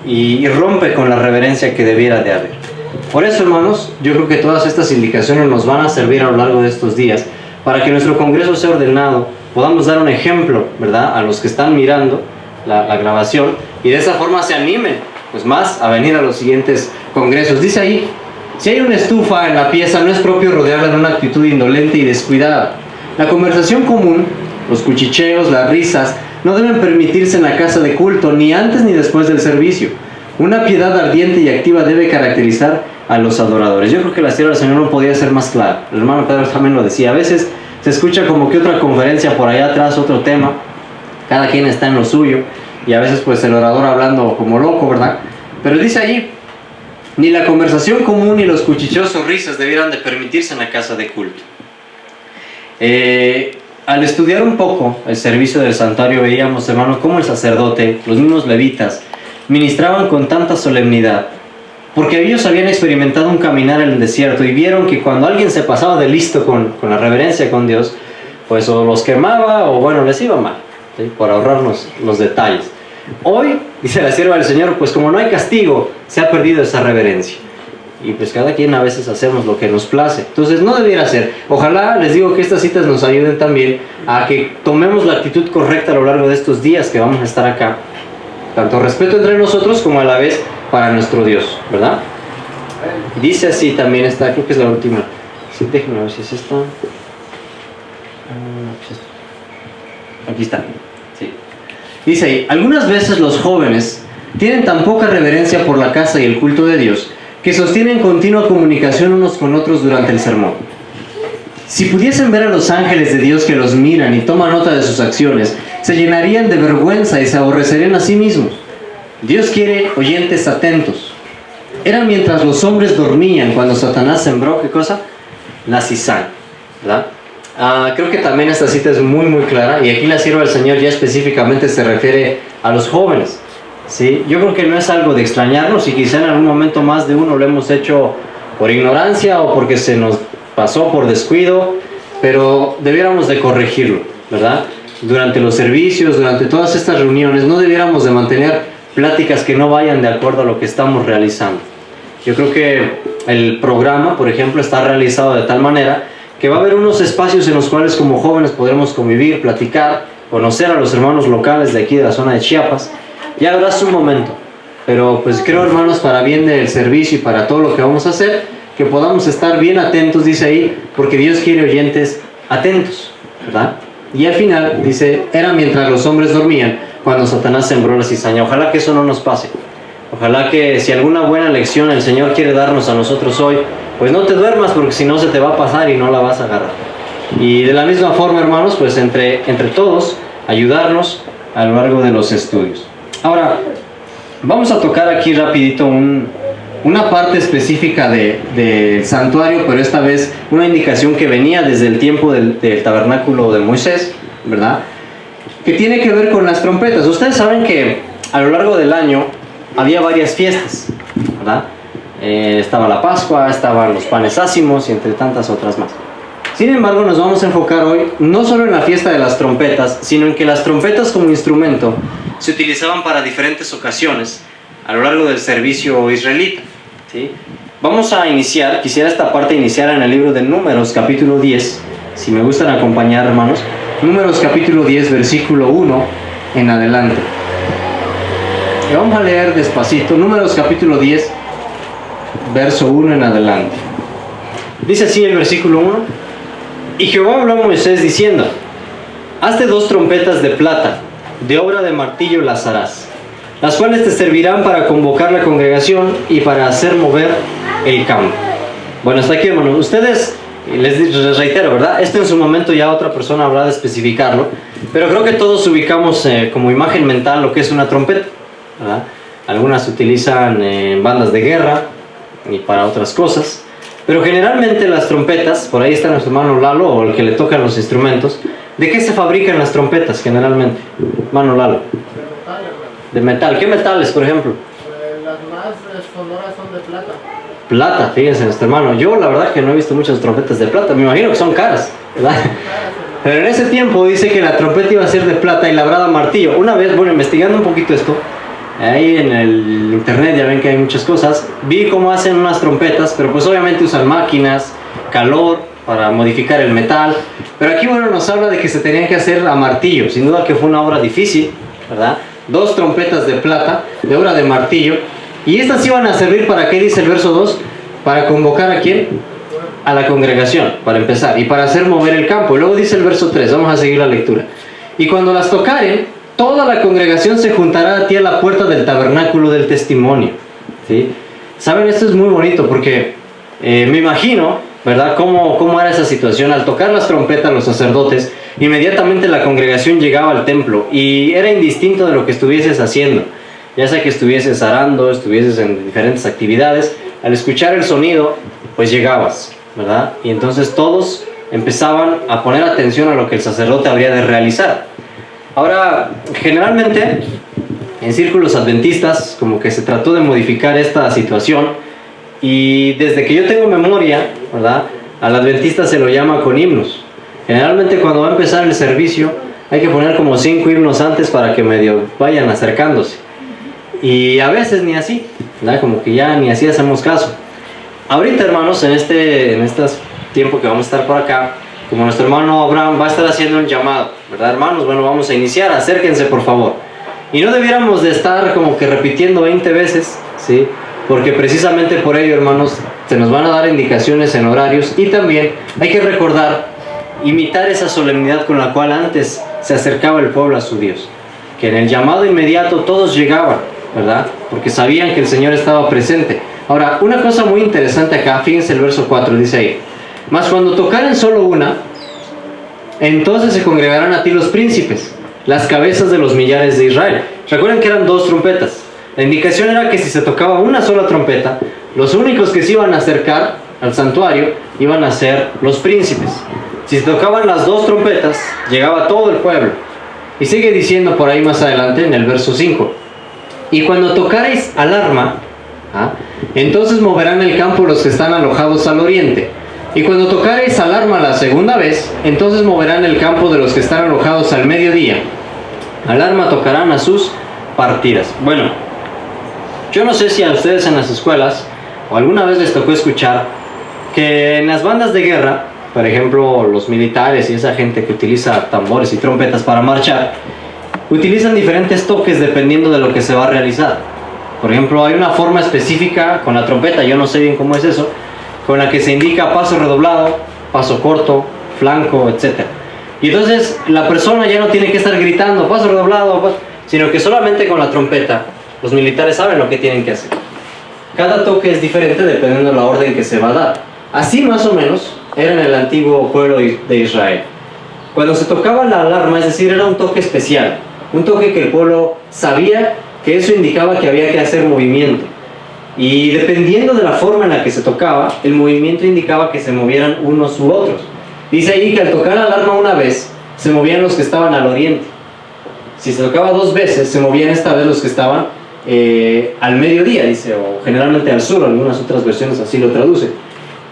y rompe con la reverencia que debiera de haber. Por eso, hermanos, yo creo que todas estas indicaciones nos van a servir a lo largo de estos días para que nuestro congreso sea ordenado, podamos dar un ejemplo, ¿verdad?, a los que están mirando la grabación, y de esa forma se animen pues más a venir a los siguientes congresos. Dice ahí, si hay una estufa en la pieza, no es propio rodearla en una actitud indolente y descuidada. La conversación común, los cuchicheos, las risas, no deben permitirse en la casa de culto, ni antes ni después del servicio. Una piedad ardiente y activa debe caracterizar a los adoradores. Yo creo que la sierva del Señor no podía ser más clara. El hermano Pedro también lo decía. A veces se escucha como que otra conferencia por allá atrás, otro tema. Cada quien está en lo suyo. Y a veces pues el orador hablando como loco, ¿verdad? Pero dice allí, ni la conversación común ni los cuchicheos o risas debieran de permitirse en la casa de culto. Al estudiar un poco el servicio del santuario veíamos, hermanos, cómo el sacerdote, los mismos levitas, ministraban con tanta solemnidad, porque ellos habían experimentado un caminar en el desierto y vieron que cuando alguien se pasaba de listo con la reverencia con Dios, pues o los quemaba o bueno, les iba mal. ¿sí? Por ahorrarnos los detalles. Hoy, dice la sierva del Señor, pues como no hay castigo, se ha perdido esa reverencia. Y pues cada quien a veces hacemos lo que nos place. Entonces no debiera ser. Ojalá, les digo, que estas citas nos ayuden también a que tomemos la actitud correcta a lo largo de estos días que vamos a estar acá. Tanto respeto entre nosotros como a la vez para nuestro Dios, ¿verdad? Dice así también esta, creo que es la última. Sí, déjenme ver si es esta. Aquí está. Sí. Dice ahí, algunas veces los jóvenes tienen tan poca reverencia por la casa y el culto de Dios que sostienen continua comunicación unos con otros durante el sermón. Si pudiesen ver a los ángeles de Dios que los miran y toman nota de sus acciones, se llenarían de vergüenza y se aborrecerían a sí mismos. Dios quiere oyentes atentos. Era mientras los hombres dormían cuando Satanás sembró, ¿qué cosa? La cizaña, ¿verdad? Creo que también esta cita es muy muy clara, y aquí la sierva del Señor ya específicamente se refiere a los jóvenes. ¿Sí? Yo creo que no es algo de extrañarnos, y quizá en algún momento más de uno lo hemos hecho por ignorancia o porque se nos pasó por descuido, pero debiéramos de corregirlo, ¿verdad? Durante los servicios, durante todas estas reuniones, no debiéramos de mantener pláticas que no vayan de acuerdo a lo que estamos realizando. Yo creo que el programa, por ejemplo, está realizado de tal manera que va a haber unos espacios en los cuales como jóvenes podremos convivir, platicar, conocer a los hermanos locales de aquí de la zona de Chiapas. Ya habrá su momento, pero pues creo, hermanos, para bien del servicio y para todo lo que vamos a hacer, que podamos estar bien atentos, dice ahí, porque Dios quiere oyentes atentos, ¿verdad? Y al final, dice, era mientras los hombres dormían cuando Satanás sembró la cizaña. Ojalá que eso no nos pase. Ojalá que si alguna buena lección el Señor quiere darnos a nosotros hoy, pues no te duermas, porque si no se te va a pasar y no la vas a agarrar. Y de la misma forma, hermanos, pues entre todos, ayudarnos a lo largo de los estudios. Ahora, vamos a tocar aquí rapidito una parte específica del santuario, pero esta vez una indicación que venía desde el tiempo del tabernáculo de Moisés, ¿verdad? Que tiene que ver con las trompetas. Ustedes saben que a lo largo del año había varias fiestas, ¿verdad? Estaba la Pascua, estaban los panes ácimos y entre tantas otras más. Sin embargo, nos vamos a enfocar hoy no solo en la fiesta de las trompetas, sino en que las trompetas como instrumento se utilizaban para diferentes ocasiones a lo largo del servicio israelita, ¿sí? Vamos a iniciar, quisiera esta parte iniciar en el libro de Números, capítulo 10, si me gustan acompañar, hermanos. Números, capítulo 10, versículo 1 en adelante. Y vamos a leer despacito, Números, capítulo 10, verso 1 en adelante. Dice así el versículo 1. Y Jehová habló a Moisés diciendo: hazte 2 trompetas de plata, de obra de martillo las harás, las cuales te servirán para convocar la congregación y para hacer mover el campo. Bueno, hasta aquí, hermanos. Ustedes, les reitero, ¿verdad? Esto en su momento ya otra persona habrá de especificarlo, pero creo que todos ubicamos como imagen mental lo que es una trompeta, ¿verdad? Algunas se utilizan en bandas de guerra y para otras cosas. Pero generalmente las trompetas, por ahí está nuestro hermano Lalo, o el que le tocan los instrumentos. ¿De qué se fabrican las trompetas generalmente, hermano Lalo? De metal. ¿Qué metales, por ejemplo? Las más sonoras son de plata. Plata, fíjense, nuestro hermano. Yo la verdad que no he visto muchas trompetas de plata. Me imagino que son caras, ¿verdad? Pero en ese tiempo dice que la trompeta iba a ser de plata y labrada a martillo. Una vez, bueno, investigando un poquito esto, ahí en el internet ya ven que hay muchas cosas, vi cómo hacen unas trompetas, pero pues obviamente usan máquinas, calor para modificar el metal. Pero aquí, bueno, nos habla de que se tenían que hacer a martillo. Sin duda que fue una obra difícil, ¿verdad? 2 trompetas de plata, de obra de martillo. Y estas iban a servir para, ¿qué dice el verso 2? Para convocar ¿a quién? A la congregación, para empezar, y para hacer mover el campo. Y luego dice el verso 3, vamos a seguir la lectura. Y cuando las tocaren, toda la congregación se juntará a ti a la puerta del tabernáculo del testimonio, ¿sí? Saben, esto es muy bonito porque me imagino, ¿verdad?, cómo era esa situación. Al tocar las trompetas los sacerdotes, inmediatamente la congregación llegaba al templo y era indistinto de lo que estuvieses haciendo, ya sea que estuvieses arando, estuvieses en diferentes actividades. Al escuchar el sonido, pues llegabas, ¿verdad? Y entonces todos empezaban a poner atención a lo que el sacerdote habría de realizar. Ahora, generalmente en círculos adventistas como que se trató de modificar esta situación, y desde que yo tengo memoria, ¿verdad?, al adventista se lo llama con himnos. Generalmente cuando va a empezar el servicio, hay que poner como 5 himnos antes para que medio vayan acercándose. Y a veces ni así, ¿verdad? Como que ya ni así hacemos caso. Ahorita, hermanos, en este tiempo que vamos a estar por acá, como nuestro hermano Abraham va a estar haciendo un llamado, ¿verdad, hermanos? Bueno, vamos a iniciar, acérquense por favor. Y no debiéramos de estar como que repitiendo 20 veces, ¿sí? Porque precisamente por ello, hermanos, se nos van a dar indicaciones en horarios y también hay que recordar, imitar esa solemnidad con la cual antes se acercaba el pueblo a su Dios. Que en el llamado inmediato todos llegaban, ¿verdad? Porque sabían que el Señor estaba presente. Ahora, una cosa muy interesante acá, fíjense el verso 4, dice ahí: mas cuando tocaren solo una, entonces se congregarán a ti los príncipes, las cabezas de los millares de Israel. Recuerden que eran 2 trompetas. La indicación era que si se tocaba una sola trompeta, los únicos que se iban a acercar al santuario iban a ser los príncipes. Si se tocaban las 2 trompetas, llegaba todo el pueblo. Y sigue diciendo por ahí más adelante en el verso 5: y cuando tocareis alarma, entonces moverán el campo los que están alojados al oriente. Y cuando tocareis alarma la segunda vez, entonces moverán el campo de los que están alojados al mediodía. Alarma tocarán a sus partidas. Bueno, yo no sé si a ustedes en las escuelas o alguna vez les tocó escuchar que en las bandas de guerra, por ejemplo los militares y esa gente que utiliza tambores y trompetas para marchar, utilizan diferentes toques dependiendo de lo que se va a realizar. Por ejemplo, hay una forma específica con la trompeta, yo no sé bien cómo es eso, con la que se indica paso redoblado, paso corto, flanco, etc. Y entonces la persona ya no tiene que estar gritando paso redoblado, sino que solamente con la trompeta los militares saben lo que tienen que hacer. Cada toque es diferente dependiendo de la orden que se va a dar. Así más o menos era en el antiguo pueblo de Israel. Cuando se tocaba la alarma, es decir, era un toque especial, un toque que el pueblo sabía que eso indicaba que había que hacer movimiento. Y dependiendo de la forma en la que se tocaba, el movimiento indicaba que se movieran unos u otros. Dice ahí que al tocar la alarma una vez, se movían los que estaban al oriente. Si se tocaba 2 veces, se movían esta vez los que estaban al mediodía, dice, o generalmente al sur, algunas otras versiones así lo traducen.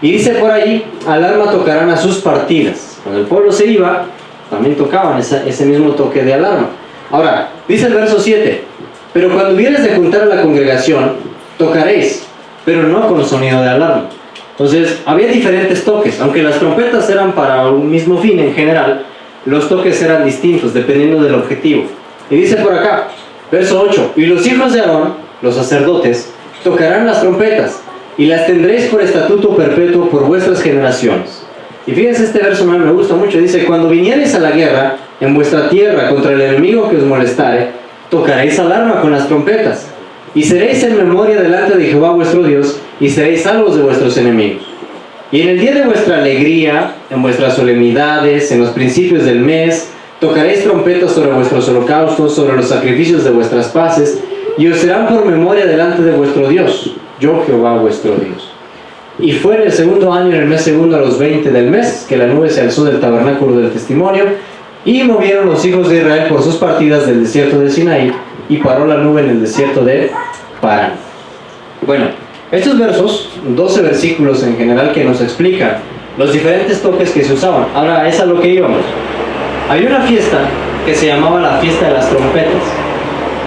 Y dice por ahí: alarma tocarán a sus partidas. Cuando el pueblo se iba, también tocaban ese mismo toque de alarma. Ahora, dice el verso 7: pero cuando hubieres de juntar a la congregación, tocaréis, pero no con sonido de alarma. Entonces, había diferentes toques. Aunque las trompetas eran para un mismo fin en general, los toques eran distintos dependiendo del objetivo. Y dice por acá, verso 8: y los hijos de Aarón, los sacerdotes, tocarán las trompetas, y las tendréis por estatuto perpetuo por vuestras generaciones. Y fíjense, este verso me gusta mucho. Dice: cuando viniereis a la guerra en vuestra tierra contra el enemigo que os molestare, tocaréis alarma con las trompetas, y seréis en memoria delante de Jehová vuestro Dios, y seréis salvos de vuestros enemigos. Y en el día de vuestra alegría, en vuestras solemnidades, en los principios del mes, tocaréis trompetas sobre vuestros holocaustos, sobre los sacrificios de vuestras paces, y os serán por memoria delante de vuestro Dios, yo Jehová vuestro Dios. Y fue en el 2.º año, en el mes 2, a los 20 del mes, que la nube se alzó del tabernáculo del testimonio, y movieron los hijos de Israel por sus partidas del desierto de Sinaí, y paró la nube en el desierto de Parán. Bueno, estos versos, 12 versículos en general, que nos explican los diferentes toques que se usaban. Ahora, es a lo que íbamos. Había una fiesta que se llamaba la fiesta de las trompetas,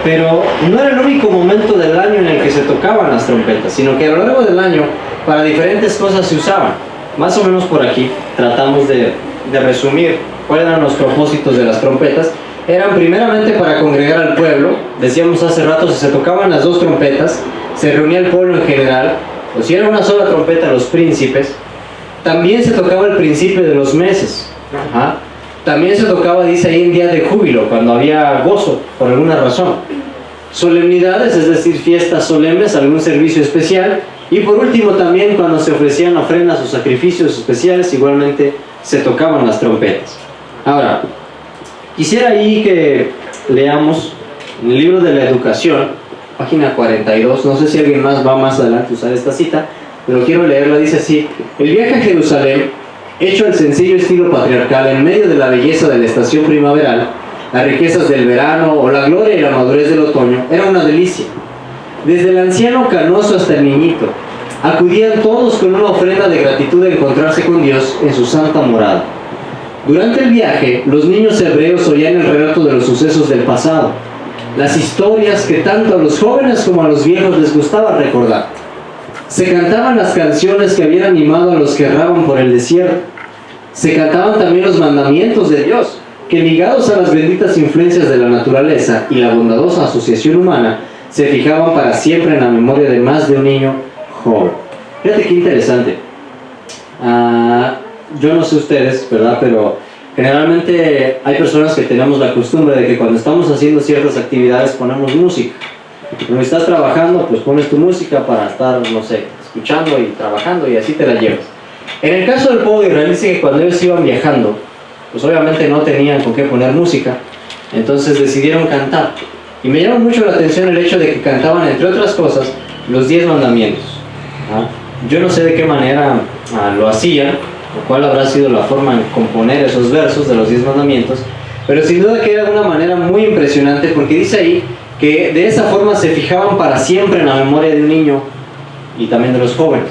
pero no era el único momento del año en el que se tocaban las trompetas, sino que a lo largo del año para diferentes cosas se usaban. Más o menos por aquí tratamos de resumir cuáles eran los propósitos de las trompetas. Eran primeramente para congregar al pueblo. Decíamos hace rato, si se tocaban las 2 trompetas, se reunía el pueblo en general, o si era una sola trompeta, los príncipes. También se tocaba el principio de los meses. También se tocaba, dice ahí, en día de júbilo, cuando había gozo, por alguna razón. Solemnidades, es decir, fiestas solemnes, algún servicio especial. Y por último también cuando se ofrecían ofrendas o sacrificios especiales, igualmente se tocaban las trompetas. Ahora, quisiera ahí que leamos en el libro de la educación, página 42, no sé si alguien más va más adelante a usar esta cita, pero quiero leerla. Dice así: el viaje a Jerusalén, hecho al sencillo estilo patriarcal, en medio de la belleza de la estación primaveral, las riquezas del verano o la gloria y la madurez del otoño, era una delicia. Desde el anciano canoso hasta el niñito, acudían todos con una ofrenda de gratitud a encontrarse con Dios en su santa morada. Durante el viaje, los niños hebreos oían el relato de los sucesos del pasado, las historias que tanto a los jóvenes como a los viejos les gustaba recordar. Se cantaban las canciones que habían animado a los que erraban por el desierto. Se cantaban también los mandamientos de Dios, que ligados a las benditas influencias de la naturaleza y la bondadosa asociación humana, se fijaban para siempre en la memoria de más de un niño joven. Fíjate qué interesante. Yo no sé ustedes, ¿verdad? Pero generalmente hay personas que tenemos la costumbre de que cuando estamos haciendo ciertas actividades ponemos música. Cuando estás trabajando, pues pones tu música para estar, no sé, escuchando y trabajando y así te la llevas. En el caso del pueblo de Israel dice que cuando ellos iban viajando, pues obviamente no tenían con qué poner música, entonces decidieron cantar. Y me llama mucho la atención el hecho de que cantaban, entre otras cosas, los 10 mandamientos. Yo no sé de qué manera lo hacían, o cuál habrá sido la forma de componer esos versos de los 10 mandamientos, pero sin duda que era una manera muy impresionante, porque dice ahí que de esa forma se fijaban para siempre en la memoria de un niño y también de los jóvenes.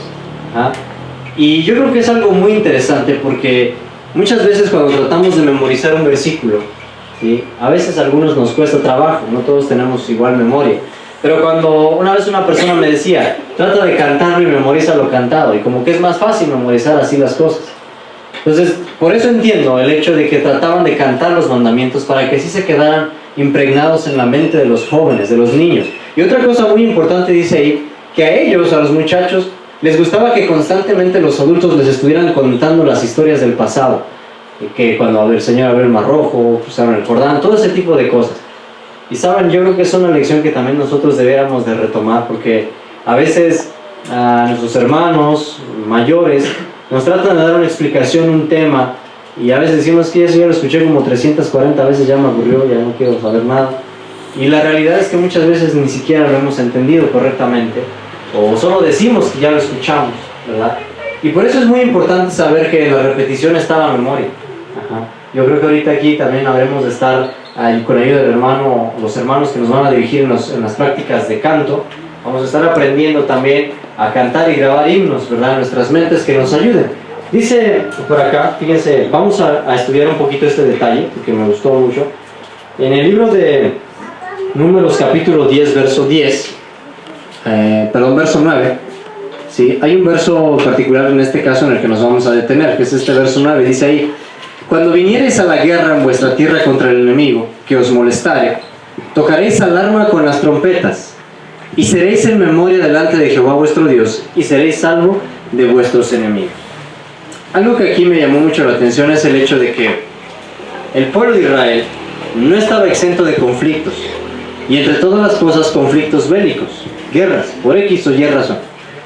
Y yo creo que es algo muy interesante, porque muchas veces cuando tratamos de memorizar un versículo, ¿sí?, a veces a algunos nos cuesta trabajo, no todos tenemos igual memoria. Pero cuando una vez una persona me decía, trata de cantarlo y memoriza lo cantado, y como que es más fácil memorizar así las cosas. Entonces, por eso entiendo el hecho de que trataban de cantar los mandamientos para que sí se quedaran impregnados en la mente de los jóvenes, de los niños. Y otra cosa muy importante dice ahí, que a ellos, a los muchachos, les gustaba que constantemente los adultos les estuvieran contando las historias del pasado. Que cuando el Señor abrió el Mar Rojo, cruzaron el Jordán, todo ese tipo de cosas. Y saben, yo creo que es una lección que también nosotros deberíamos de retomar, porque a veces a nuestros hermanos mayores nos tratan de dar una explicación, un tema, y a veces decimos que eso ya lo escuché como 340 veces, ya me aburrió, ya no quiero saber nada. Y la realidad es que muchas veces ni siquiera lo hemos entendido correctamente, o solo decimos que ya lo escuchamos, ¿verdad? Y por eso es muy importante saber que en la repetición está la memoria. Yo creo que ahorita aquí también habremos de estar con la ayuda del hermano, los hermanos que nos van a dirigir en las prácticas de canto. Vamos a estar aprendiendo también a cantar y grabar himnos, ¿verdad?, en nuestras mentes, que nos ayuden. Dice por acá, fíjense, vamos a estudiar un poquito este detalle, porque me gustó mucho. En el libro de Números capítulo 10, verso 10, verso 9, ¿sí?, hay un verso particular en este caso en el que nos vamos a detener, que es este verso 9, dice ahí: cuando viniereis a la guerra en vuestra tierra contra el enemigo, que os molestare, tocaréis alarma con las trompetas, y seréis en memoria delante de Jehová vuestro Dios, y seréis salvo de vuestros enemigos. Algo que aquí me llamó mucho la atención es el hecho de que el pueblo de Israel no estaba exento de conflictos, y entre todas las cosas conflictos bélicos, guerras, por X o Y razón.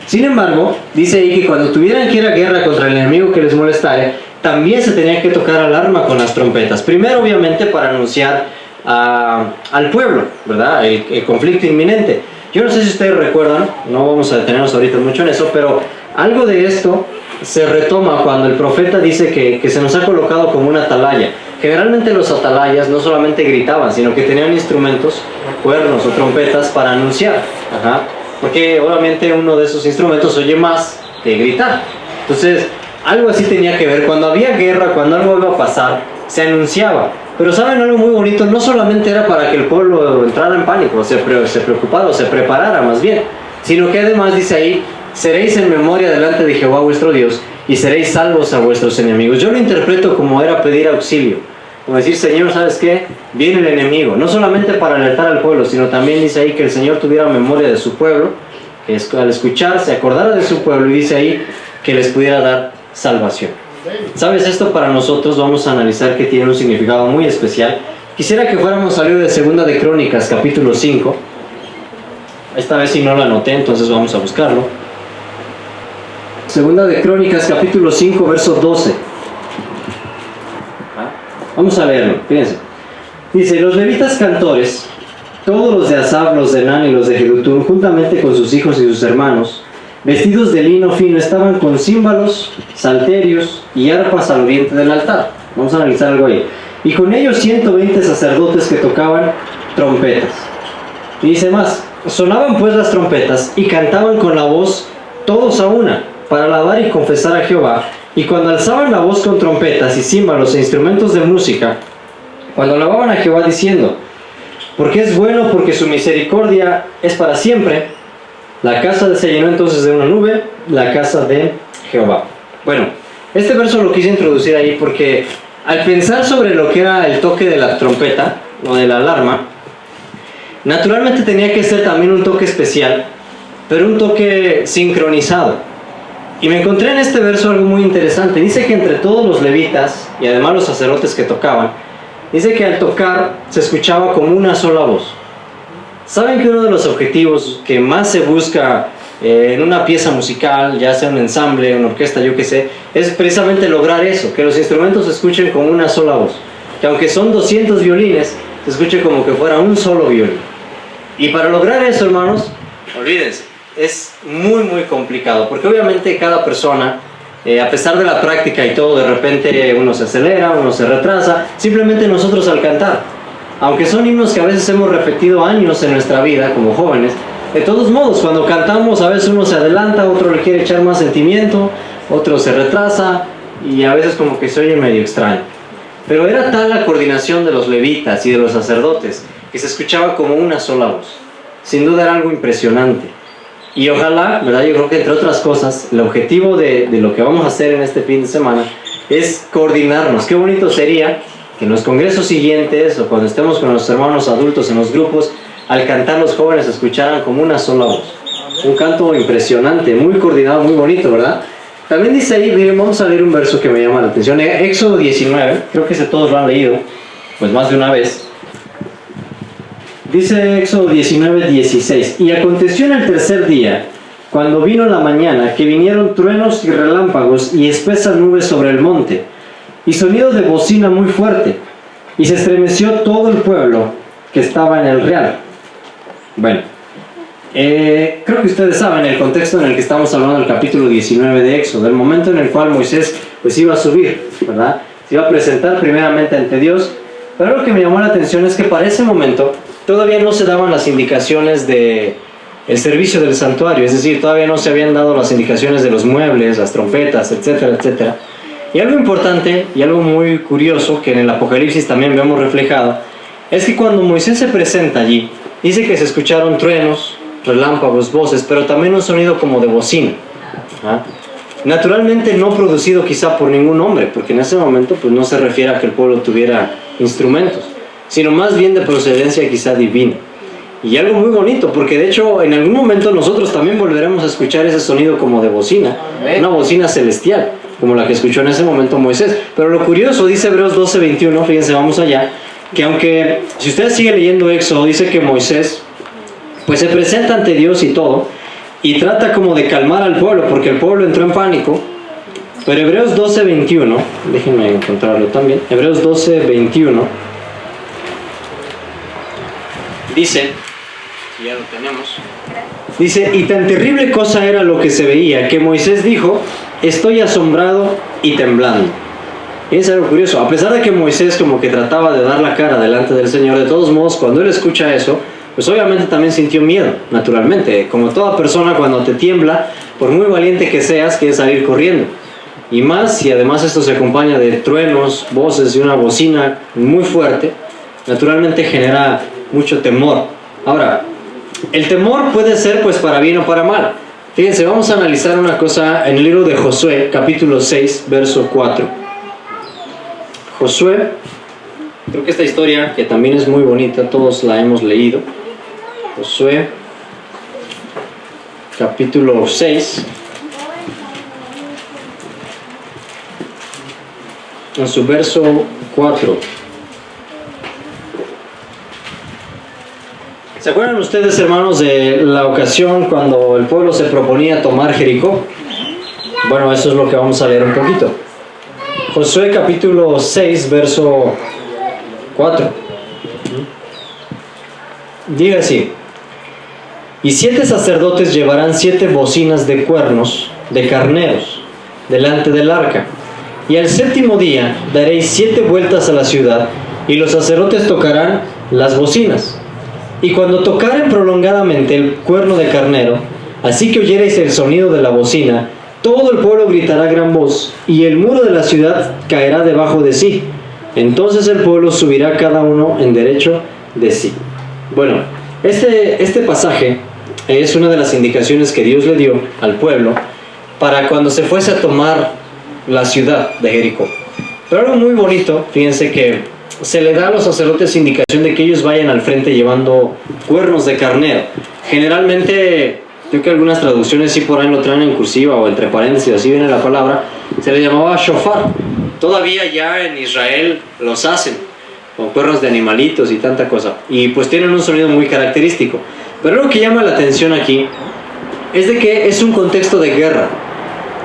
Sin embargo, dice ahí que cuando tuvieran que ir a guerra contra el enemigo que les molestare, también se tenía que tocar alarma con las trompetas. Primero, obviamente, para anunciar al pueblo, ¿verdad?, el conflicto inminente. Yo no sé si ustedes recuerdan, no vamos a detenernos ahorita mucho en eso, pero algo de esto se retoma cuando el profeta dice que se nos ha colocado como una atalaya. Generalmente los atalayas no solamente gritaban, sino que tenían instrumentos, cuernos o trompetas para anunciar. Porque obviamente uno de esos instrumentos oye más que gritar. Entonces, algo así tenía que ver. Cuando había guerra, cuando algo iba a pasar, se anunciaba. Pero saben algo muy bonito, no solamente era para que el pueblo entrara en pánico, se preocupara o se preparara más bien, sino que además dice ahí: seréis en memoria delante de Jehová vuestro Dios, y seréis salvos a vuestros enemigos. Yo lo interpreto como era pedir auxilio, como decir: Señor, ¿sabes qué? Viene el enemigo, no solamente para alertar al pueblo, sino también dice ahí que el Señor tuviera memoria de su pueblo, que al escuchar se acordara de su pueblo, y dice ahí que les pudiera dar salvación. ¿Sabes? Esto para nosotros vamos a analizar que tiene un significado muy especial. Quisiera que fuéramos al libro de Segunda de Crónicas, capítulo 5. Esta vez sí no lo anoté, entonces vamos a buscarlo. Segunda de Crónicas, capítulo 5, verso 12. Vamos a leerlo, fíjense. Dice: los levitas cantores, todos los de Asaf, los de Nan y los de Jedutún, juntamente con sus hijos y sus hermanos, vestidos de lino fino, estaban con címbalos, salterios y arpas al oriente del altar. Vamos a analizar algo ahí. Y con ellos 120 sacerdotes que tocaban trompetas. Y dice más: sonaban pues las trompetas y cantaban con la voz todos a una, para alabar y confesar a Jehová, y cuando alzaban la voz con trompetas y címbalos e instrumentos de música, cuando alababan a Jehová diciendo, porque es bueno, porque su misericordia es para siempre, la casa se llenó entonces de una nube, la casa de Jehová. Bueno, este verso lo quise introducir ahí porque al pensar sobre lo que era el toque de la trompeta o de la alarma, naturalmente tenía que ser también un toque especial, pero un toque sincronizado. Y me encontré en este verso algo muy interesante. Dice que entre todos los levitas y además los sacerdotes que tocaban, dice que al tocar se escuchaba como una sola voz. ¿Saben que uno de los objetivos que más se busca en una pieza musical, ya sea un ensamble, una orquesta, yo qué sé, es precisamente lograr eso, que los instrumentos se escuchen como una sola voz? Que aunque son 200 violines, se escuche como que fuera un solo violín. Y para lograr eso, hermanos, olvídense, es muy complicado, porque obviamente cada persona, a pesar de la práctica y todo, de repente uno se acelera, uno se retrasa, simplemente nosotros al cantar. Aunque son himnos que a veces hemos repetido años en nuestra vida como jóvenes, de todos modos, cuando cantamos a veces uno se adelanta, otro le quiere echar más sentimiento, otro se retrasa y a veces como que se oye medio extraño. Pero era tal la coordinación de los levitas y de los sacerdotes que se escuchaba como una sola voz. Sin duda era algo impresionante. Y ojalá, ¿verdad? Yo creo que entre otras cosas, el objetivo de lo que vamos a hacer en este fin de semana es coordinarnos. Qué bonito sería que en los congresos siguientes o cuando estemos con nuestros hermanos adultos en los grupos, al cantar los jóvenes escucharan como una sola voz. Un canto impresionante, muy coordinado, muy bonito, ¿verdad? También dice ahí, miren, vamos a leer un verso que me llama la atención. Éxodo 19, creo que todos lo han leído, pues más de una vez. Dice Éxodo 19, 16. Y aconteció en el tercer día, cuando vino la mañana, que vinieron truenos y relámpagos y espesas nubes sobre el monte, y sonido de bocina muy fuerte, y se estremeció todo el pueblo que estaba en el real. Bueno, creo que ustedes saben el contexto en el que estamos hablando del capítulo 19 de Éxodo, el momento en el cual Moisés pues iba a subir, ¿verdad? Se iba a presentar primeramente ante Dios, pero lo que me llamó la atención es que para ese momento todavía no se daban las indicaciones de el servicio del santuario, es decir, todavía no se habían dado las indicaciones de los muebles, las trompetas, etcétera, etcétera. Y algo importante y algo muy curioso que en el Apocalipsis también vemos reflejado es que cuando Moisés se presenta allí, dice que se escucharon truenos, relámpagos, voces, pero también un sonido como de bocina. ¿Ah? Naturalmente no producido quizá por ningún hombre, porque en ese momento pues no se refiere a que el pueblo tuviera instrumentos, sino más bien de procedencia quizá divina. Y algo muy bonito, porque de hecho en algún momento nosotros también volveremos a escuchar ese sonido como de bocina, una bocina celestial, como la que escuchó en ese momento Moisés. Pero lo curioso, dice Hebreos 12:21, fíjense, vamos allá, que aunque, si ustedes siguen leyendo Éxodo, dice que Moisés pues se presenta ante Dios y todo, y trata como de calmar al pueblo, porque el pueblo entró en pánico. Pero Hebreos 12:21, déjenme encontrarlo también, Hebreos 12:21, dice, si ya lo tenemos, dice, y tan terrible cosa era lo que se veía, que Moisés dijo, estoy asombrado y temblando. Y es algo curioso, a pesar de que Moisés como que trataba de dar la cara delante del Señor, de todos modos, cuando él escucha eso, pues obviamente también sintió miedo, naturalmente. Como toda persona, cuando te tiembla, por muy valiente que seas, quieres salir corriendo. Y más si además esto se acompaña de truenos, voces y una bocina muy fuerte, naturalmente genera mucho temor. Ahora, el temor puede ser pues para bien o para mal. Fíjense, vamos a analizar una cosa en el libro de Josué, capítulo 6, verso 4. Josué, creo que esta historia, que también es muy bonita, todos la hemos leído. Josué, capítulo 6, en su verso 4. ¿Se acuerdan ustedes, hermanos, de la ocasión cuando el pueblo se proponía tomar Jericó? Bueno, eso es lo que vamos a leer un poquito. Josué capítulo 6, verso 4. Diga así: y 7 sacerdotes llevarán 7 bocinas de cuernos de carneros delante del arca, y al 7º día daréis 7 vueltas a la ciudad, y los sacerdotes tocarán las bocinas. Y cuando tocaren prolongadamente el cuerno de carnero, así que oyereis el sonido de la bocina, todo el pueblo gritará a gran voz, y el muro de la ciudad caerá debajo de sí. Entonces el pueblo subirá cada uno en derecho de sí. Bueno, este pasaje es una de las indicaciones que Dios le dio al pueblo para cuando se fuese a tomar la ciudad de Jericó. Pero algo muy bonito, fíjense que se le da a los sacerdotes indicación de que ellos vayan al frente llevando cuernos de carnero. Generalmente, creo que algunas traducciones sí por ahí lo traen en cursiva o entre paréntesis, así viene la palabra, se le llamaba shofar. Todavía ya en Israel los hacen, con cuernos de animalitos y tanta cosa. Y pues tienen un sonido muy característico. Pero lo que llama la atención aquí es de que es un contexto de guerra.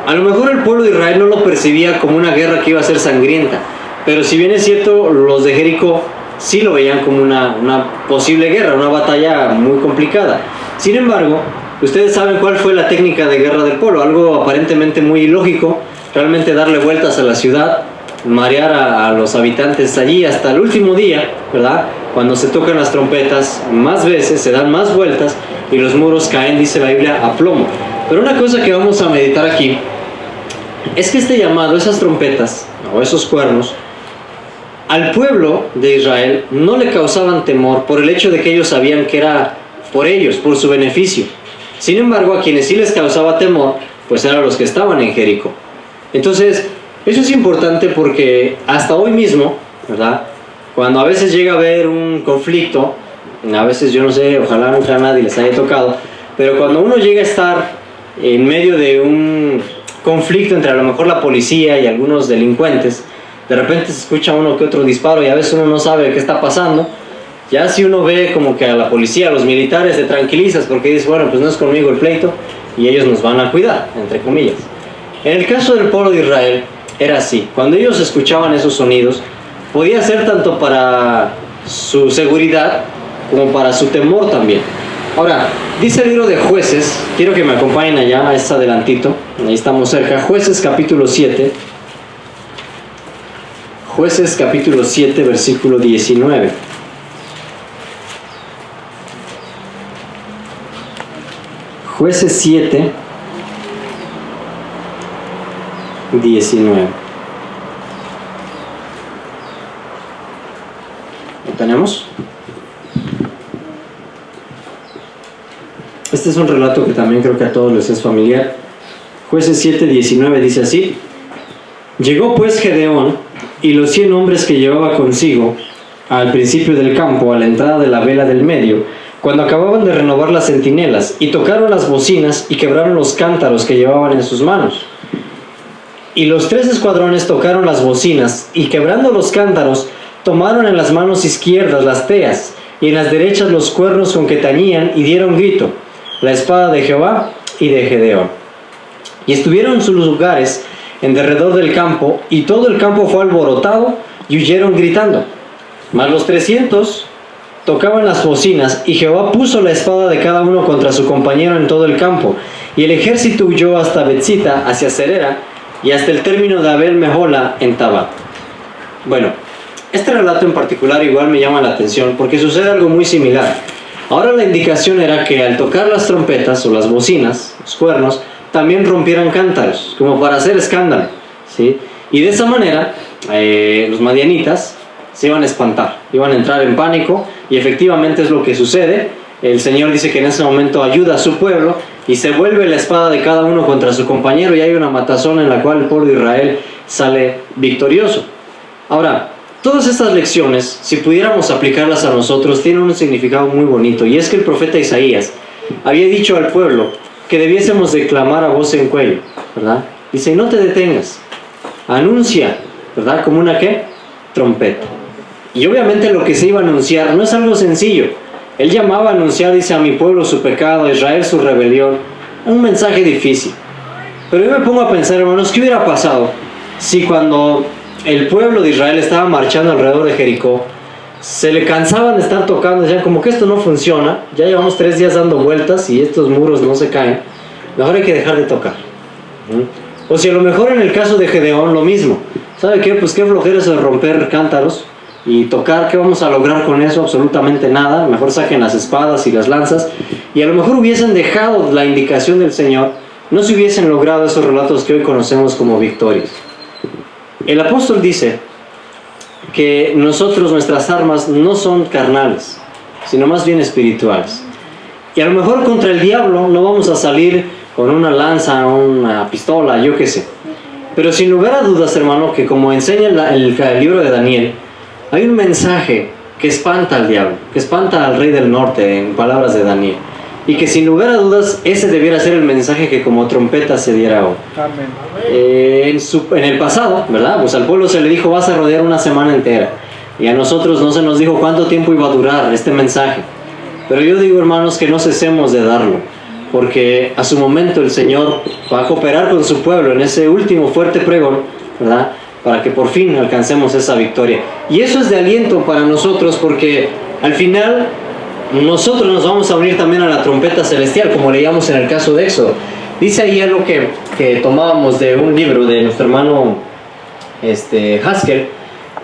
A lo mejor el pueblo de Israel no lo percibía como una guerra que iba a ser sangrienta, pero si bien es cierto, los de Jericó sí lo veían como una posible guerra, una batalla muy complicada. Sin embargo, ustedes saben cuál fue la técnica de guerra del pueblo, algo aparentemente muy ilógico, realmente darle vueltas a la ciudad, marear a los habitantes allí hasta el último día, ¿verdad? Cuando se tocan las trompetas, más veces se dan más vueltas y los muros caen, dice la Biblia, a plomo. Pero una cosa que vamos a meditar aquí es que este llamado, esas trompetas o esos cuernos, al pueblo de Israel no le causaban temor por el hecho de que ellos sabían que era por ellos, por su beneficio. Sin embargo, a quienes sí les causaba temor, pues eran los que estaban en Jericó. Entonces, eso es importante porque hasta hoy mismo, ¿verdad? Cuando a veces llega a haber un conflicto, a veces yo no sé, ojalá nunca a nadie les haya tocado, pero cuando uno llega a estar en medio de un conflicto entre a lo mejor la policía y algunos delincuentes, de repente se escucha uno que otro disparo y a veces uno no sabe qué está pasando. Ya si uno ve como que a la policía, a los militares, te tranquilizas porque dices, bueno, pues no es conmigo el pleito y ellos nos van a cuidar, entre comillas. En el caso del pueblo de Israel era así. Cuando ellos escuchaban esos sonidos, podía ser tanto para su seguridad como para su temor también. Ahora, dice el libro de Jueces, quiero que me acompañen allá, es adelantito, ahí estamos cerca, Jueces capítulo 7. Jueces capítulo 7, versículo 19. Jueces 7, 19. ¿Lo tenemos? Este es un relato que también creo que a todos les es familiar. Jueces 7, 19 dice así: Llegó pues Gedeón y los 100 hombres que llevaba consigo al principio del campo, a la entrada de la vela del medio, cuando acababan de renovar las centinelas, y tocaron las bocinas y quebraron los cántaros que llevaban en sus manos. Y los 3 escuadrones tocaron las bocinas, y quebrando los cántaros, tomaron en las manos izquierdas las teas, y en las derechas los cuernos con que tañían, y dieron grito: la espada de Jehová y de Gedeón. Y estuvieron en sus lugares en derredor del campo, y todo el campo fue alborotado, y huyeron gritando. Mas los 300 tocaban las bocinas, y Jehová puso la espada de cada uno contra su compañero en todo el campo, y el ejército huyó hasta Betzita, hacia Serera, y hasta el término de Abel Mehola en Tabá. Bueno, este relato en particular igual me llama la atención, porque sucede algo muy similar. Ahora la indicación era que al tocar las trompetas o las bocinas, los cuernos, también rompieran cántaros, como para hacer escándalo, ¿sí? Y de esa manera, los madianitas se iban a espantar, iban a entrar en pánico, y efectivamente es lo que sucede. El Señor dice que en ese momento ayuda a su pueblo, y se vuelve la espada de cada uno contra su compañero, y hay una matazón en la cual el pueblo de Israel sale victorioso. Ahora, todas estas lecciones, si pudiéramos aplicarlas a nosotros, tienen un significado muy bonito, y es que el profeta Isaías había dicho al pueblo que debiésemos de clamar a voz en cuello, ¿verdad? Dice, no te detengas, anuncia, ¿verdad? Como una ¿qué? Trompeta. Y obviamente lo que se iba a anunciar no es algo sencillo. Él llamaba a anunciar, dice, a mi pueblo su pecado, a Israel su rebelión. Un mensaje difícil. Pero yo me pongo a pensar, hermanos, ¿qué hubiera pasado si cuando el pueblo de Israel estaba marchando alrededor de Jericó, se le cansaban de estar tocando, decían como que esto no funciona, ya llevamos 3 días dando vueltas y estos muros no se caen, mejor hay que dejar de tocar? O si a lo mejor en el caso de Gedeón lo mismo, ¿sabe qué? Pues qué flojera eso de romper cántaros y tocar, ¿qué vamos a lograr con eso? Absolutamente nada, mejor saquen las espadas y las lanzas, y a lo mejor hubiesen dejado la indicación del Señor no se hubiesen logrado esos relatos que hoy conocemos como victorias. El apóstol dice que nuestras armas no son carnales, sino más bien espirituales. Y a lo mejor contra el diablo no vamos a salir con una lanza, una pistola, yo qué sé. Pero sin lugar a dudas, hermano, que como enseña el libro de Daniel, hay un mensaje que espanta al diablo, que espanta al rey del norte, en palabras de Daniel. Y que sin lugar a dudas, ese debiera ser el mensaje que como trompeta se diera hoy. En el pasado, ¿verdad? Pues al pueblo se le dijo, vas a rodear una semana entera. Y a nosotros no se nos dijo cuánto tiempo iba a durar este mensaje. Pero yo digo, hermanos, que no cesemos de darlo, porque a su momento el Señor va a cooperar con su pueblo en ese último fuerte pregón, ¿verdad? Para que por fin alcancemos esa victoria. Y eso es de aliento para nosotros, porque al final nosotros nos vamos a unir también a la trompeta celestial, como leíamos en el caso de Éxodo. Dice ahí algo que tomábamos de un libro de nuestro hermano Haskell.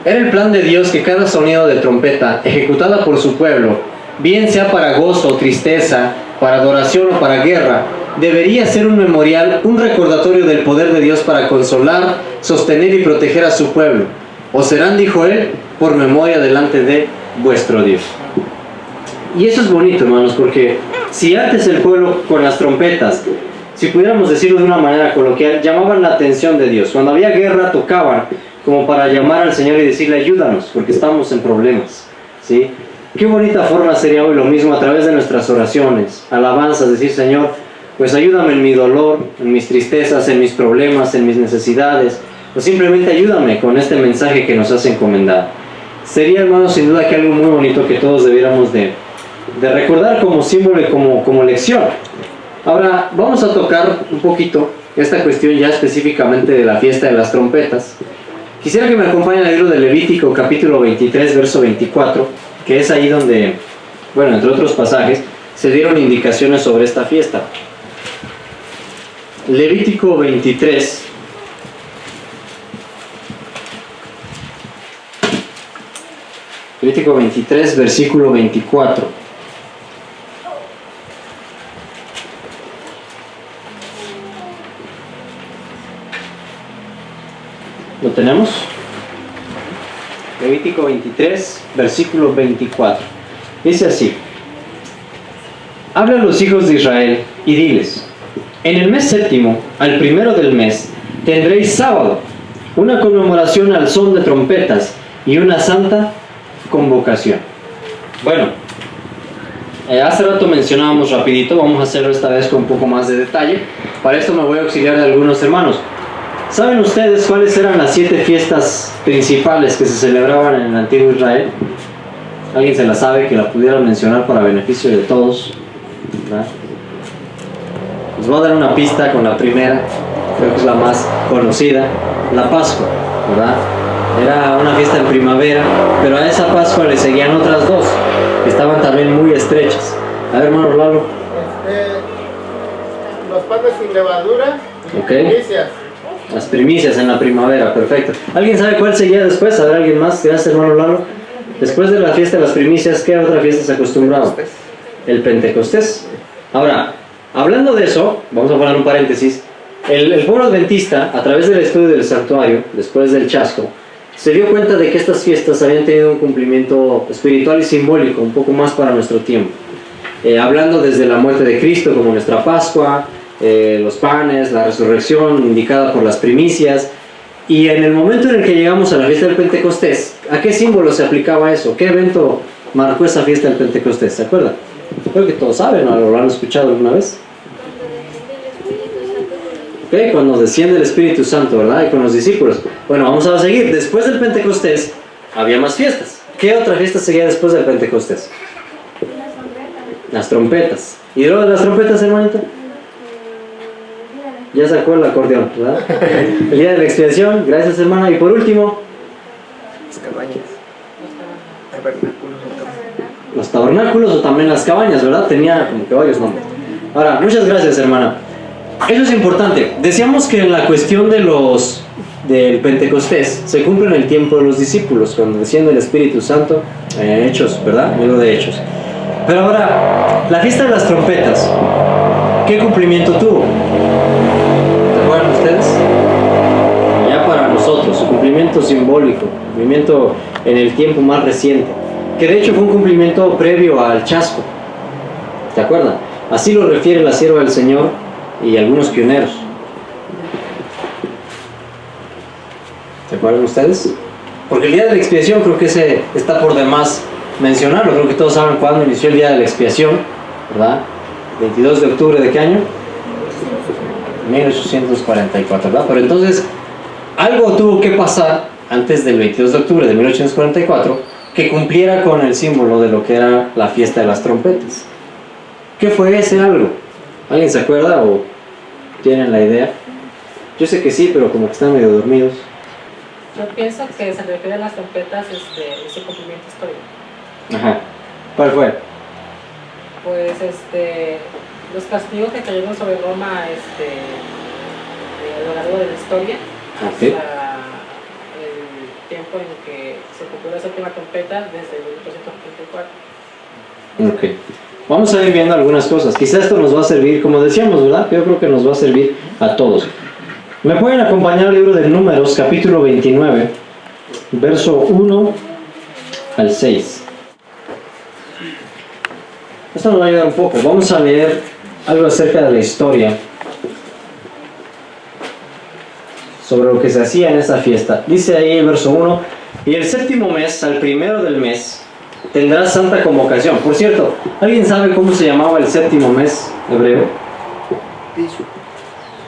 Era el plan de Dios que cada sonido de trompeta ejecutada por su pueblo, bien sea para gozo o tristeza, para adoración o para guerra, debería ser un memorial, un recordatorio del poder de Dios para consolar, sostener y proteger a su pueblo. O serán, dijo él, por memoria delante de vuestro Dios. Y eso es bonito, hermanos, porque si antes el pueblo con las trompetas, si pudiéramos decirlo de una manera coloquial, llamaban la atención de Dios. Cuando había guerra tocaban como para llamar al Señor y decirle, ayúdanos, porque estamos en problemas, ¿sí? Qué bonita forma sería hoy lo mismo a través de nuestras oraciones, alabanzas, decir, Señor, pues ayúdame en mi dolor, en mis tristezas, en mis problemas, en mis necesidades, o simplemente ayúdame con este mensaje que nos has encomendado. Sería, hermanos, sin duda que algo muy bonito que todos debiéramos de recordar como símbolo y como lección. Ahora vamos a tocar un poquito esta cuestión ya específicamente de la fiesta de las trompetas. Quisiera que me acompañen al libro de Levítico capítulo 23 verso 24, que es ahí donde, bueno, entre otros pasajes, se dieron indicaciones sobre esta fiesta. Levítico 23 versículo 24. ¿Lo tenemos? Levítico 23, versículo 24. Dice así: habla a los hijos de Israel y diles: en el mes séptimo, al primero del mes, tendréis sábado, una conmemoración al son de trompetas y una santa convocación. Bueno, hace rato mencionábamos rapidito, vamos a hacerlo esta vez con un poco más de detalle. Para esto me voy a auxiliar de algunos hermanos. ¿Saben ustedes cuáles eran las 7 fiestas principales que se celebraban en el antiguo Israel? ¿Alguien se las sabe que la pudieran mencionar para beneficio de todos? ¿Verdad? Les voy a dar una pista con la primera, creo que es la más conocida, la Pascua, ¿verdad? Era una fiesta en primavera, pero a esa Pascua le seguían otras 2, que estaban también muy estrechas. A ver, hermano Lalo. Los panes sin levadura y primicias. Las primicias en la primavera, perfecto. ¿Alguien sabe cuál seguía después? A ver, ¿alguien más? Gracias, hermano Lalo. Después de la fiesta de las primicias, ¿qué otra fiesta se acostumbraba? El Pentecostés. Ahora, hablando de eso, vamos a poner un paréntesis. El pueblo adventista, a través del estudio del santuario, después del chasco, se dio cuenta de que estas fiestas habían tenido un cumplimiento espiritual y simbólico, un poco más para nuestro tiempo. Hablando desde la muerte de Cristo como nuestra Pascua, los panes, la resurrección indicada por las primicias, y en el momento en el que llegamos a la fiesta del Pentecostés, ¿a qué símbolo se aplicaba eso? ¿Qué evento marcó esa fiesta del Pentecostés? ¿Se acuerdan? Creo que todos saben, ¿no? ¿Lo han escuchado alguna vez? Okay, cuando desciende el Espíritu Santo, ¿verdad? Y con los discípulos. Bueno, vamos a seguir. Después del Pentecostés había más fiestas. ¿Qué otra fiesta seguía después del Pentecostés? Las trompetas. ¿Y luego de las trompetas, hermanito? Ya sacó el acordeón, ¿verdad? El día de la expiación, gracias, hermana. Y por último, Las cabañas. los tabernáculos o también las cabañas, ¿verdad? Tenía como que varios nombres. Ahora, muchas gracias, hermana. Eso es importante. Decíamos que la cuestión del Pentecostés se cumple en el tiempo de los discípulos, cuando desciende el Espíritu Santo, Hechos, ¿verdad? Libro de Hechos. Pero ahora, la fiesta de las trompetas, ¿qué cumplimiento tuvo? ¿Se acuerdan ustedes? Ya para nosotros, su cumplimiento simbólico, cumplimiento en el tiempo más reciente, que de hecho fue un cumplimiento previo al chasco. ¿Se acuerdan? Así lo refiere la sierva del Señor y algunos pioneros. ¿Se acuerdan ustedes? Porque el día de la expiación creo que ese está por demás mencionarlo. Creo que todos saben cuándo inició el día de la expiación, ¿verdad? 22 de octubre ¿de qué año? 1844, ¿verdad? Pero entonces, algo tuvo que pasar antes del 22 de octubre de 1844 que cumpliera con el símbolo de lo que era la fiesta de las trompetas. ¿Qué fue ese algo? ¿Alguien se acuerda o tienen la idea? Yo sé que sí, pero como que están medio dormidos. Yo pienso que se refiere a las trompetas ese cumplimiento histórico. Ajá. ¿Cuál fue? Pues los castigos que cayeron sobre Roma a lo largo de la historia, hasta el tiempo en que se cumplió la séptima trompeta desde 1834. Ok. Vamos a ir viendo algunas cosas. Quizás esto nos va a servir, como decíamos, ¿verdad? Yo creo que nos va a servir a todos. ¿Me pueden acompañar al libro de Números, capítulo 29, verso 1 al 6? Esto nos va a ayudar un poco. Vamos a leer algo acerca de la historia sobre lo que se hacía en esa fiesta. Dice ahí el verso 1: y el séptimo mes, al primero del mes, tendrá santa convocación. Por cierto, ¿alguien sabe cómo se llamaba el séptimo mes hebreo?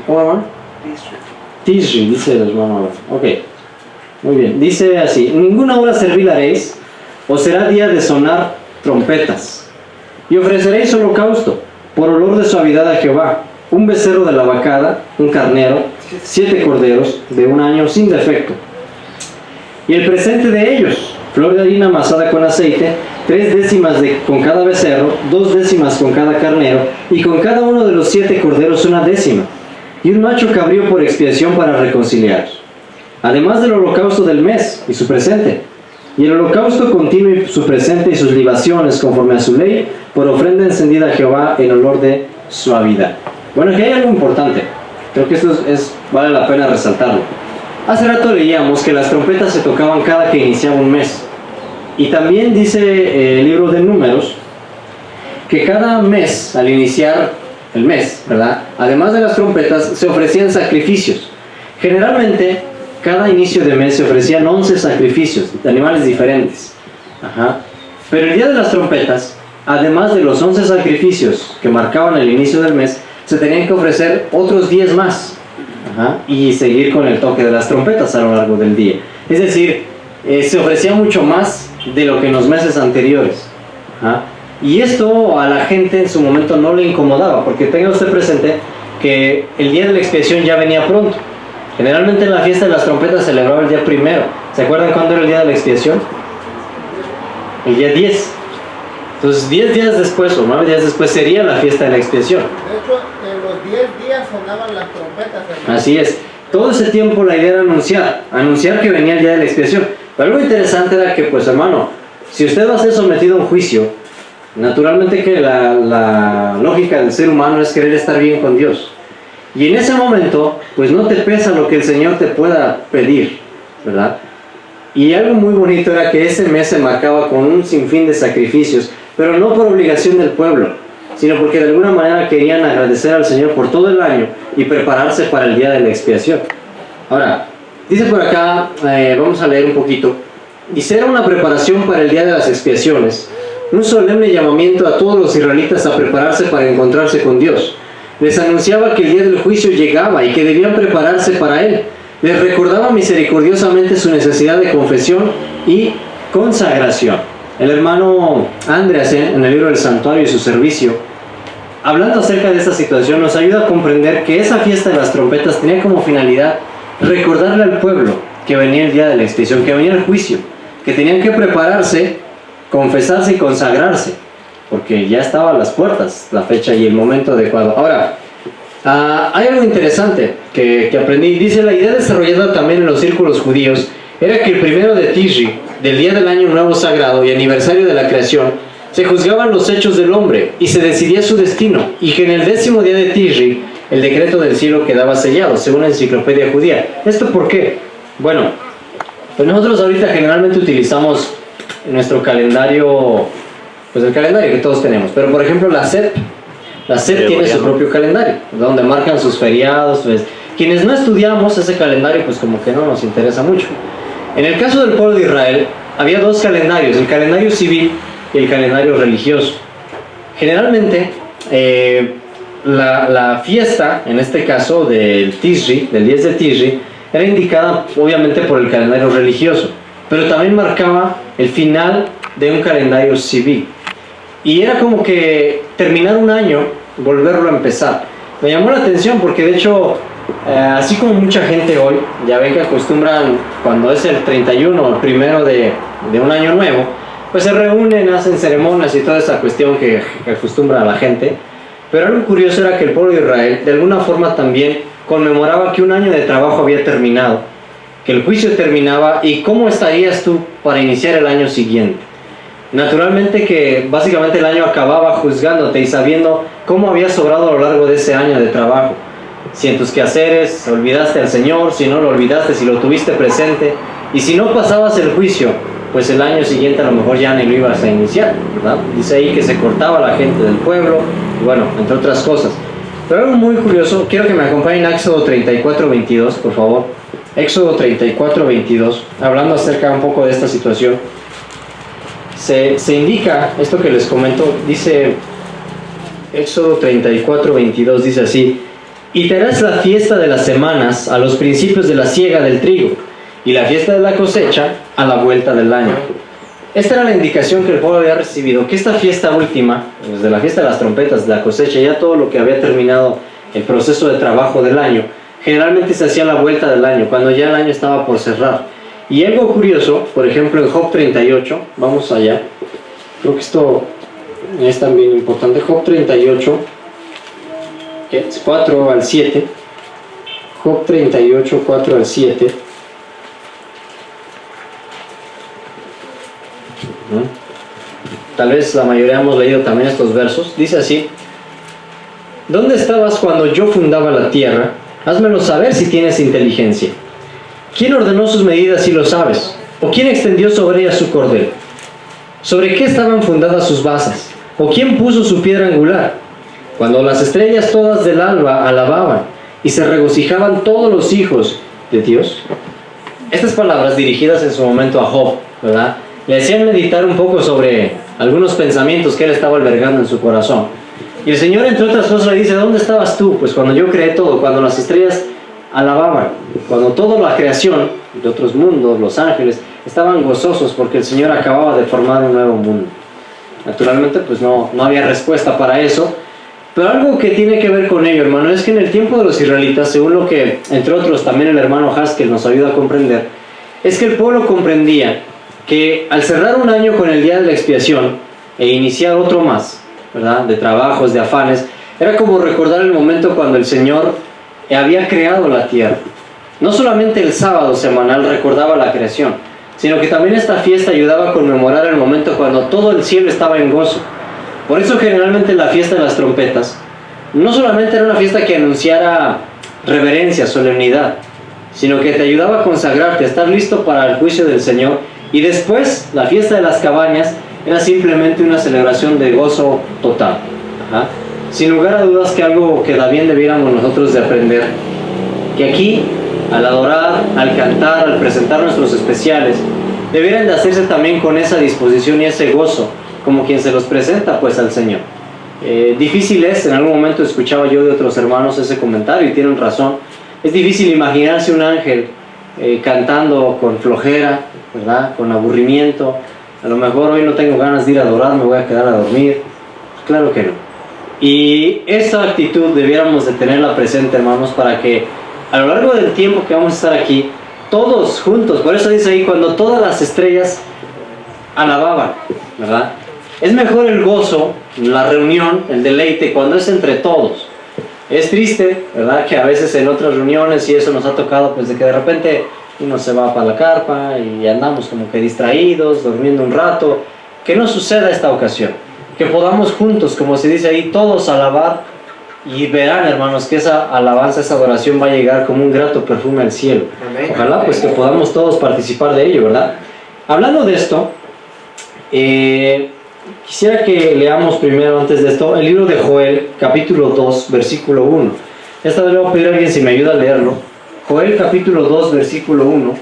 ¿Cómo, hermano? Tishri, dice el hermano. Ok, muy bien. Dice así: ninguna hora servil haréis, o será día de sonar trompetas. Y ofreceréis holocausto, por olor de suavidad a Jehová, un becerro de la vacada, un carnero, 7 corderos de un año sin defecto. Y el presente de ellos, flor de harina amasada con aceite, 3 décimas con cada becerro, 2 décimas con cada carnero, y con cada uno de los 7 corderos 1 décima, y un macho cabrío por expiación para reconciliaros. Además del holocausto del mes y su presente, y el holocausto continuo y su presente y sus libaciones conforme a su ley, por ofrenda encendida a Jehová en olor de suavidad. Bueno, aquí hay algo importante. Creo que esto vale la pena resaltarlo. Hace rato leíamos que las trompetas se tocaban cada que iniciaba un mes. Y también dice el libro de Números que cada mes, al iniciar el mes, ¿verdad?, además de las trompetas, se ofrecían sacrificios. Generalmente, cada inicio de mes se ofrecían 11 sacrificios de animales diferentes. Ajá. Pero el día de las trompetas, además de los 11 sacrificios que marcaban el inicio del mes, se tenían que ofrecer otros 10 más. Ajá. Y seguir con el toque de las trompetas a lo largo del día. Es decir, se ofrecía mucho más de lo que en los meses anteriores. Ajá. Y esto a la gente en su momento no le incomodaba, porque tenga usted presente que el día de la expiación ya venía pronto. Generalmente en la fiesta de las trompetas se celebraba el día primero. ¿Se acuerdan cuándo era el día de la expiación? El día 10. Entonces 10 días después o 9 días después sería la fiesta de la expiación. De hecho, en los 10 días sonaban las trompetas, hermano. Así es. Todo ese tiempo la idea era anunciar que venía el día de la expiación. Pero algo interesante era que, pues hermano, si usted va a ser sometido a un juicio, naturalmente que la lógica del ser humano es querer estar bien con Dios. Y en ese momento, pues no te pesa lo que el Señor te pueda pedir, ¿verdad? Y algo muy bonito era que ese mes se marcaba con un sinfín de sacrificios, pero no por obligación del pueblo, sino porque de alguna manera querían agradecer al Señor por todo el año y prepararse para el día de la expiación. Ahora, dice por acá, vamos a leer un poquito. Dice: era una preparación para el día de las expiaciones, un solemne llamamiento a todos los israelitas a prepararse para encontrarse con Dios. Les anunciaba que el día del juicio llegaba y que debían prepararse para él. Les recordaba misericordiosamente su necesidad de confesión y consagración. El hermano Andreas, en el libro del Santuario y su servicio, hablando acerca de esta situación, nos ayuda a comprender que esa fiesta de las trompetas tenía como finalidad recordarle al pueblo que venía el día de la expiación, que venía el juicio, que tenían que prepararse, confesarse y consagrarse, porque ya estaba a las puertas la fecha y el momento adecuado. Ahora, hay algo interesante que aprendí. Dice: la idea desarrollada también en los círculos judíos era que el primero de Tishri, del día del año nuevo sagrado y aniversario de la creación, se juzgaban los hechos del hombre y se decidía su destino, y que en el 10º día de Tishri el decreto del cielo quedaba sellado, según la enciclopedia judía. ¿Esto por qué? Bueno, pues nosotros ahorita generalmente utilizamos nuestro calendario, pues el calendario que todos tenemos, pero por ejemplo la SEP tiene su propio calendario, donde marcan sus feriados. Pues, quienes no estudiamos ese calendario, pues como que no nos interesa mucho. En el caso del pueblo de Israel, había dos calendarios, el calendario civil y el calendario religioso. Generalmente, la fiesta, en este caso del Tishri, del 10 de Tishri, era indicada obviamente por el calendario religioso, pero también marcaba el final de un calendario civil. Y era como que terminar un año, volverlo a empezar. Me llamó la atención porque de hecho, así como mucha gente hoy, ya ven que acostumbran cuando es el 31 o el primero de un año nuevo, pues se reúnen, hacen ceremonias y toda esa cuestión que acostumbra a la gente. Pero algo curioso era que el pueblo de Israel de alguna forma también conmemoraba que un año de trabajo había terminado, que el juicio terminaba y cómo estarías tú para iniciar el año siguiente. Naturalmente que básicamente el año acababa juzgándote y sabiendo cómo habías sobrado a lo largo de ese año de trabajo. Si en tus quehaceres olvidaste al Señor, si no lo olvidaste, si lo tuviste presente, y si no pasabas el juicio, pues el año siguiente a lo mejor ya ni lo ibas a iniciar, ¿verdad? Dice ahí que se cortaba la gente del pueblo, y bueno, entre otras cosas. Pero algo muy curioso, quiero que me acompañen a Éxodo 34:22, por favor. Éxodo 34:22, hablando acerca un poco de esta situación. Se indica, esto que les comento, dice Éxodo 34:22, dice así: y te harás la fiesta de las semanas a los principios de la siega del trigo, y la fiesta de la cosecha a la vuelta del año. Esta era la indicación que el pueblo había recibido, que esta fiesta última, desde la fiesta de las trompetas, de la cosecha, ya todo lo que había terminado el proceso de trabajo del año, generalmente se hacía a la vuelta del año, cuando ya el año estaba por cerrar. Y algo curioso, por ejemplo en Job 38, vamos allá, creo que esto es también importante, Job 38, que es 4 al 7, Job 38, 4 al 7. Tal vez la mayoría hemos leído también estos versos. Dice así: ¿dónde estabas cuando yo fundaba la tierra? Házmelo saber si tienes inteligencia. ¿Quién ordenó sus medidas si lo sabes? ¿O quién extendió sobre ellas su cordel? ¿Sobre qué estaban fundadas sus basas? ¿O quién puso su piedra angular? Cuando las estrellas todas del alba alababan y se regocijaban todos los hijos de Dios. Estas palabras dirigidas en su momento a Job, ¿verdad?, le hacían meditar un poco sobre algunos pensamientos que él estaba albergando en su corazón. Y el Señor, entre otras cosas, le dice: ¿dónde estabas tú? Pues cuando yo creé todo, cuando las estrellas alababan, cuando toda la creación de otros mundos, los ángeles, estaban gozosos porque el Señor acababa de formar un nuevo mundo. Naturalmente, pues no había respuesta para eso, pero algo que tiene que ver con ello, hermano, es que en el tiempo de los israelitas, según lo que, entre otros, también el hermano Haskell nos ayuda a comprender, es que el pueblo comprendía que al cerrar un año con el día de la expiación e iniciar otro más, ¿verdad?, de trabajos, de afanes, era como recordar el momento cuando el Señor había creado la tierra. No solamente el sábado semanal recordaba la creación, sino que también esta fiesta ayudaba a conmemorar el momento cuando todo el cielo estaba en gozo. Por eso generalmente la fiesta de las trompetas no solamente era una fiesta que anunciara reverencia, solemnidad, sino que te ayudaba a consagrarte, a estar listo para el juicio del Señor. Y después la fiesta de las cabañas era simplemente una celebración de gozo total. Ajá. Sin lugar a dudas que algo que también debiéramos nosotros de aprender, que aquí al adorar, al cantar, al presentar nuestros especiales, debieran de hacerse también con esa disposición y ese gozo, como quien se los presenta pues al Señor. Difícil es, en algún momento escuchaba yo de otros hermanos ese comentario y tienen razón, es difícil imaginarse un ángel cantando con flojera, ¿verdad?, con aburrimiento. A lo mejor hoy no tengo ganas de ir a adorar, me voy a quedar a dormir. Claro que no. Y esa actitud debiéramos de tenerla presente, hermanos, para que a lo largo del tiempo que vamos a estar aquí, todos juntos, por eso dice ahí, cuando todas las estrellas alababan, ¿verdad? Es mejor el gozo, la reunión, el deleite, cuando es entre todos. Es triste, ¿verdad?, que a veces en otras reuniones, y eso nos ha tocado, pues de que de repente uno se va para la carpa y andamos como que distraídos, durmiendo un rato. Que no suceda esta ocasión, que podamos juntos, como se dice ahí, todos alabar Y verán, hermanos, que esa alabanza, esa adoración va a llegar como un grato perfume al cielo. Amén. Ojalá pues que podamos todos participar de ello, ¿verdad? Hablando de esto, quisiera que leamos primero, antes de esto, el libro de Joel, capítulo 2, versículo 1. Esta vez le voy a pedir a alguien si me ayuda a leerlo. Joel, capítulo 2, versículo 1.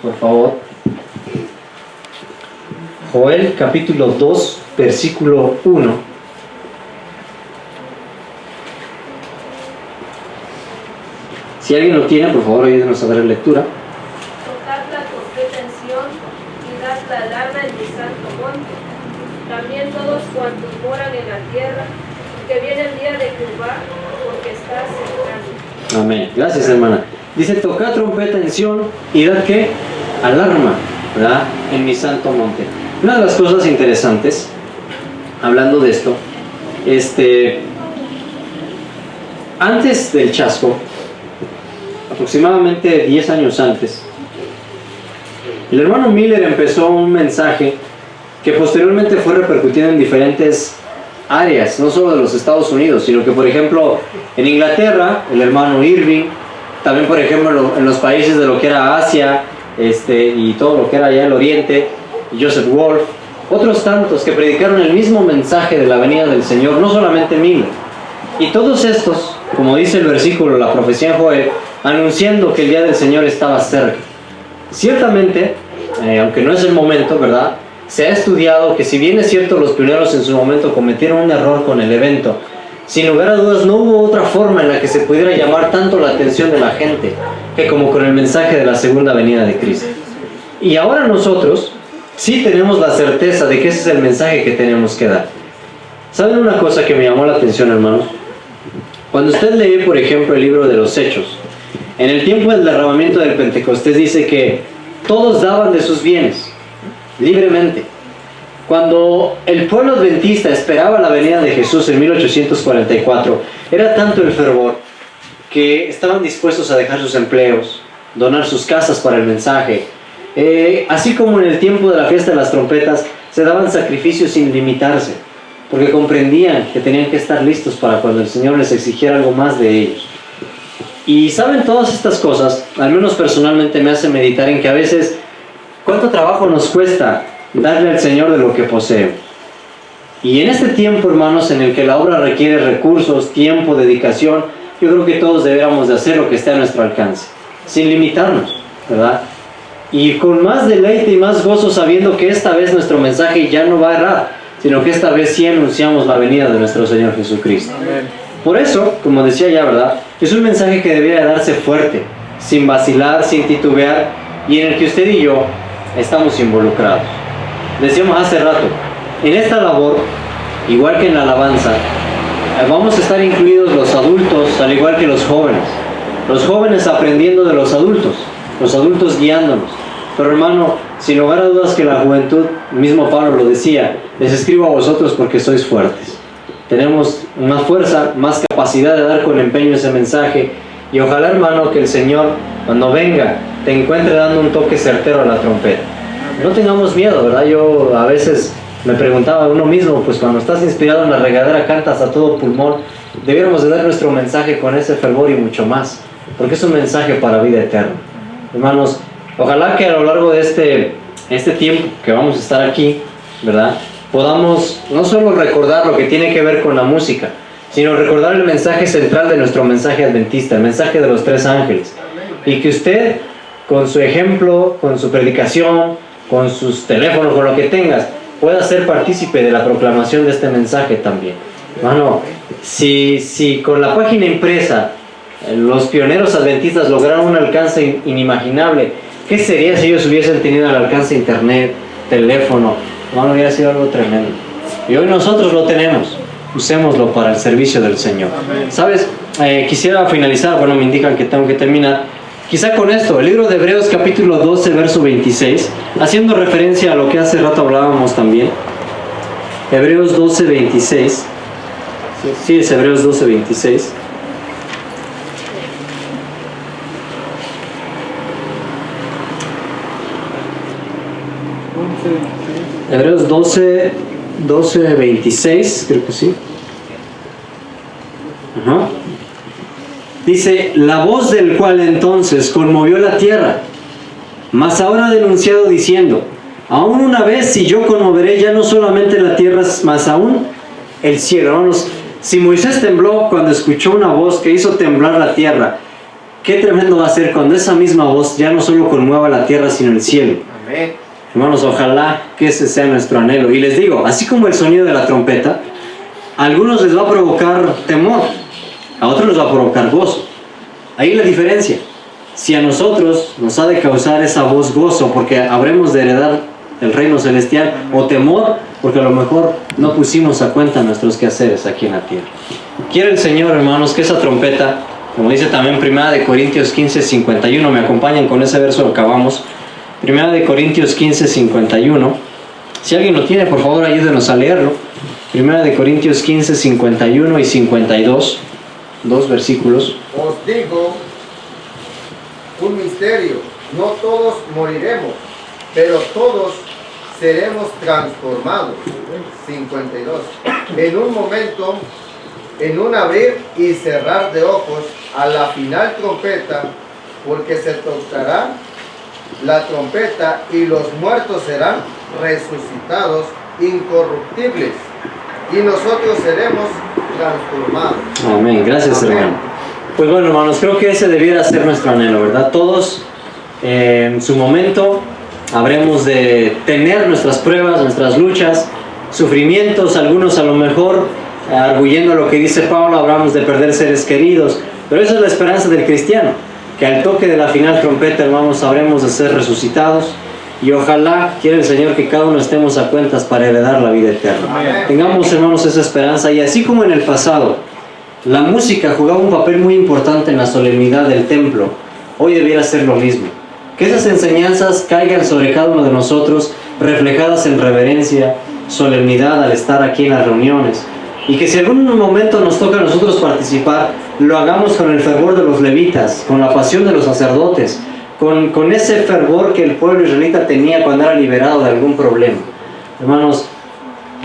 Por favor. Joel, capítulo 2, versículo 1. Si alguien lo tiene, por favor, ayúdenos a dar lectura. Tocad la trompeta en Sión y dad la alarma en mi santo monte. También todos cuantos moran en la tierra, que viene el día de Jehová, porque está cercano. Amén. Gracias, hermana. Dice, tocad trompeta en Sión y dad, ¿qué? Alarma, ¿verdad? En mi santo monte. Una de las cosas interesantes, hablando de esto, antes del chasco, aproximadamente 10 años antes, el hermano Miller empezó un mensaje que posteriormente fue repercutido en diferentes áreas, no solo de los Estados Unidos, sino que, por ejemplo, en Inglaterra, el hermano Irving, también, por ejemplo, en los países de lo que era Asia, y todo lo que era allá el Oriente, Joseph Wolf, otros tantos que predicaron el mismo mensaje de la venida del Señor, no solamente Miller. Y todos estos, como dice el versículo, la profecía en Joel, anunciando que el día del Señor estaba cerca. Ciertamente, aunque no es el momento, ¿verdad? Se ha estudiado que, si bien es cierto, los pioneros en su momento cometieron un error con el evento, sin lugar a dudas no hubo otra forma en la que se pudiera llamar tanto la atención de la gente que como con el mensaje de la segunda venida de Cristo. Y ahora nosotros sí tenemos la certeza de que ese es el mensaje que tenemos que dar. ¿Saben una cosa que me llamó la atención, hermanos? Cuando usted lee, por ejemplo, el libro de los Hechos, en el tiempo del derramamiento del Pentecostés dice que todos daban de sus bienes, libremente. Cuando el pueblo adventista esperaba la venida de Jesús en 1844, era tanto el fervor que estaban dispuestos a dejar sus empleos, donar sus casas para el mensaje. Así como en el tiempo de la fiesta de las trompetas, se daban sacrificios sin limitarse, porque comprendían que tenían que estar listos para cuando el Señor les exigiera algo más de ellos. Y saben, todas estas cosas, al menos personalmente, me hace meditar en que a veces, ¿cuánto trabajo nos cuesta darle al Señor de lo que poseemos? Y en este tiempo, hermanos, en el que la obra requiere recursos, tiempo, dedicación, yo creo que todos deberíamos de hacer lo que esté a nuestro alcance, sin limitarnos, ¿verdad? Y con más deleite y más gozo, sabiendo que esta vez nuestro mensaje ya no va a errar, sino que esta vez sí anunciamos la venida de nuestro Señor Jesucristo. Amén. Por eso, como decía ya, ¿verdad? Es un mensaje que debería darse fuerte, sin vacilar, sin titubear, y en el que usted y yo estamos involucrados. Decíamos hace rato, en esta labor, igual que en la alabanza, vamos a estar incluidos los adultos, al igual que los jóvenes aprendiendo de los adultos guiándonos. Pero, hermano, sin lugar a dudas que la juventud, mismo Pablo lo decía, les escribo a vosotros porque sois fuertes. Tenemos más fuerza, más capacidad de dar con empeño ese mensaje, y ojalá, hermano, que el Señor, cuando venga, te encuentre dando un toque certero a la trompeta. No tengamos miedo, ¿verdad? Yo a veces me preguntaba a uno mismo, pues cuando estás inspirado en la regadera cantas a todo pulmón, debiéramos de dar nuestro mensaje con ese fervor y mucho más, porque es un mensaje para vida eterna. Hermanos, ojalá que a lo largo de este tiempo que vamos a estar aquí, ¿verdad?, podamos no solo recordar lo que tiene que ver con la música, sino recordar el mensaje central de nuestro mensaje adventista, el mensaje de los 3 ángeles. Y que usted, con su ejemplo, con su predicación, con sus teléfonos, con lo que tengas, pueda ser partícipe de la proclamación de este mensaje también. Hermano, si con la página impresa los pioneros adventistas lograron un alcance inimaginable, ¿qué sería si ellos hubiesen tenido al alcance internet, teléfono? Hermano, hubiera sido algo tremendo. Y hoy nosotros lo tenemos. Usémoslo para el servicio del Señor. Amén. ¿Sabes? Quisiera finalizar, bueno, me indican que tengo que terminar. Quizá con esto, el libro de Hebreos capítulo 12, verso 26, haciendo referencia a lo que hace rato hablábamos también. Hebreos 12, 26. Sí, es Hebreos 12, 26. Hebreos 12, 26, creo que sí. Ajá. Dice, la voz del cual entonces conmovió la tierra, mas ahora ha denunciado diciendo, aún una vez si yo conmoveré ya no solamente la tierra, mas aún el cielo. Hermanos, si Moisés tembló cuando escuchó una voz que hizo temblar la tierra, qué tremendo va a ser cuando esa misma voz ya no solo conmueva la tierra, sino el cielo. Amén. Hermanos, ojalá que ese sea nuestro anhelo. Y les digo, así como el sonido de la trompeta, a algunos les va a provocar temor, a otros les va a provocar gozo. Ahí la diferencia. Si a nosotros nos ha de causar esa voz gozo porque habremos de heredar el reino celestial, o temor porque a lo mejor no pusimos a cuenta nuestros quehaceres aquí en la tierra. Quiere el Señor, hermanos, que esa trompeta, como dice también 1 Corintios 15, 51, me acompañan con ese verso que acabamos. 1 Corintios 15, 51. Si alguien lo tiene, por favor, ayúdenos a leerlo. 1 Corintios 15, 51 y 52. Dos versículos. Os digo un misterio, no todos moriremos, pero todos seremos transformados. 52. En un momento, en un abrir y cerrar de ojos, a la final trompeta, porque se tocará la trompeta y los muertos serán resucitados incorruptibles y nosotros seremos transformados. Amén, gracias. Amén. Hermano. Pues bueno, hermanos, creo que ese debiera ser nuestro anhelo, ¿verdad? Todos en su momento habremos de tener nuestras pruebas, nuestras luchas, sufrimientos, algunos a lo mejor arguyendo lo que dice Pablo, hablamos de perder seres queridos, pero esa es la esperanza del cristiano, que al toque de la final trompeta, hermanos, habremos de ser resucitados, y ojalá quiera el Señor que cada uno estemos a cuentas para heredar la vida eterna. Amén. Tengamos, hermanos, esa esperanza, y así como en el pasado la música jugaba un papel muy importante en la solemnidad del templo, hoy debiera ser lo mismo. Que esas enseñanzas caigan sobre cada uno de nosotros, reflejadas en reverencia, solemnidad al estar aquí en las reuniones. Y que si algún momento nos toca a nosotros participar, lo hagamos con el fervor de los levitas, con la pasión de los sacerdotes, con ese fervor que el pueblo israelita tenía cuando era liberado de algún problema. Hermanos,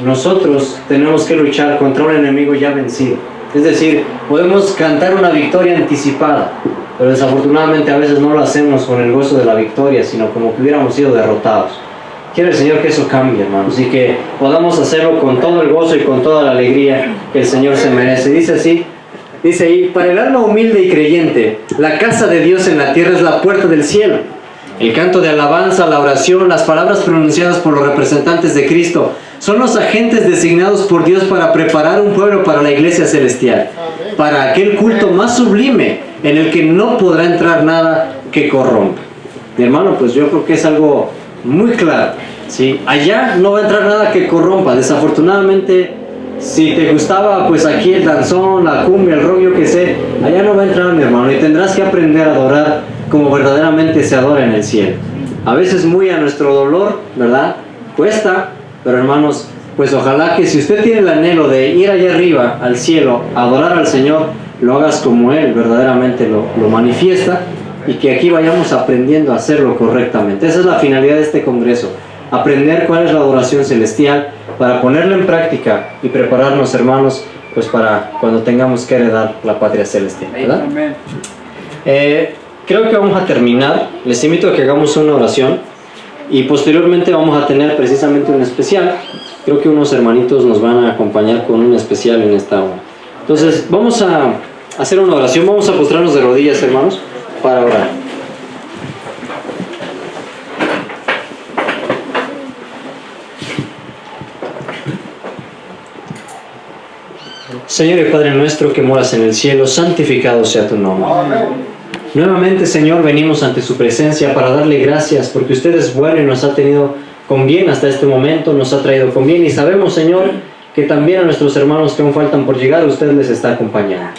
nosotros tenemos que luchar contra un enemigo ya vencido. Es decir, podemos cantar una victoria anticipada, pero desafortunadamente a veces no lo hacemos con el gozo de la victoria, sino como que hubiéramos sido derrotados. Quiere el Señor que eso cambie, hermanos, y que podamos hacerlo con todo el gozo y con toda la alegría que el Señor se merece. Dice así, dice ahí, para el alma humilde y creyente, la casa de Dios en la tierra es la puerta del cielo. El canto de alabanza, la oración, las palabras pronunciadas por los representantes de Cristo son los agentes designados por Dios para preparar un pueblo para la iglesia celestial, para aquel culto más sublime en el que no podrá entrar nada que corrompa. Mi hermano, pues yo creo que es algo muy claro, ¿sí? Allá no va a entrar nada que corrompa. Desafortunadamente, si te gustaba pues aquí el danzón, la cumbia, el rock, yo que sé, allá no va a entrar, mi hermano, y tendrás que aprender a adorar como verdaderamente se adora en el cielo. A veces muy a nuestro dolor, ¿verdad? Cuesta, pero hermanos, pues ojalá que si usted tiene el anhelo de ir allá arriba al cielo, a adorar al Señor, lo hagas como Él verdaderamente lo manifiesta, y que aquí vayamos aprendiendo a hacerlo correctamente. Esa es la finalidad de este congreso, aprender cuál es la adoración celestial para ponerla en práctica y prepararnos, hermanos, pues para cuando tengamos que heredar la patria celestial, ¿verdad? Creo que vamos a terminar. Les invito a que hagamos una oración y posteriormente vamos a tener precisamente un especial. Creo que unos hermanitos nos van a acompañar con un especial en esta hora. Entonces vamos a hacer una oración, vamos a postrarnos de rodillas, hermanos, para orar. Señor y Padre nuestro que moras en el cielo, santificado sea tu nombre. Nuevamente, Señor, venimos ante su presencia para darle gracias porque usted es bueno y nos ha tenido con bien hasta este momento, nos ha traído con bien, y sabemos, Señor, que también a nuestros hermanos que aún faltan por llegar, usted les está acompañando.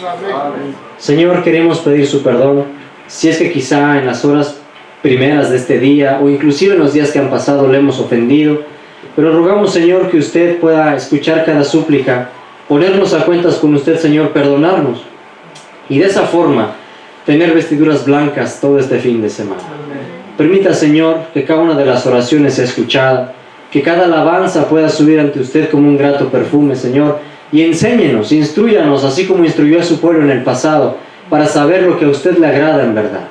Señor, queremos pedir su perdón si es que quizá en las horas primeras de este día o inclusive en los días que han pasado le hemos ofendido, pero rogamos, Señor, que usted pueda escuchar cada súplica, ponernos a cuentas con usted, Señor, perdonarnos, y de esa forma tener vestiduras blancas todo este fin de semana. Permita, Señor, que cada una de las oraciones sea escuchada, que cada alabanza pueda subir ante usted como un grato perfume, Señor, y enséñenos, instrúyanos, así como instruyó a su pueblo en el pasado, para saber lo que a usted le agrada en verdad.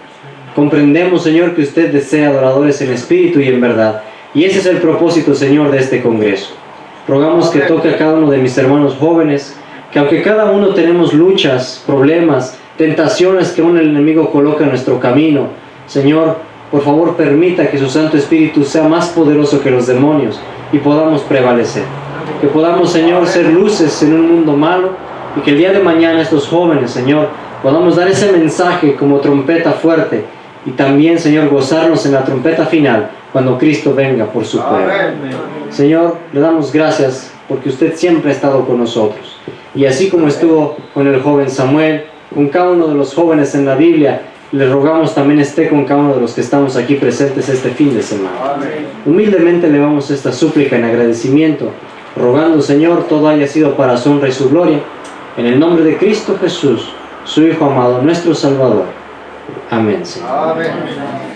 Comprendemos, Señor, que usted desea adoradores en espíritu y en verdad, y ese es el propósito, Señor, de este congreso. Rogamos que toque a cada uno de mis hermanos jóvenes, que aunque cada uno tenemos luchas, problemas, tentaciones que aún el enemigo coloca en nuestro camino, Señor, por favor permita que su Santo Espíritu sea más poderoso que los demonios y podamos prevalecer. Que podamos, Señor, ser luces en un mundo malo y que el día de mañana estos jóvenes, Señor, podamos dar ese mensaje como trompeta fuerte y también, Señor, gozarnos en la trompeta final cuando Cristo venga por su pueblo. Señor, le damos gracias porque usted siempre ha estado con nosotros. Y así como estuvo con el joven Samuel, con cada uno de los jóvenes en la Biblia, le rogamos también esté con cada uno de los que estamos aquí presentes este fin de semana. Humildemente elevamos esta súplica en agradecimiento, rogando, Señor, todo haya sido para su honra y su gloria, en el nombre de Cristo Jesús, su Hijo amado, nuestro Salvador. Amén, Señor. Amén.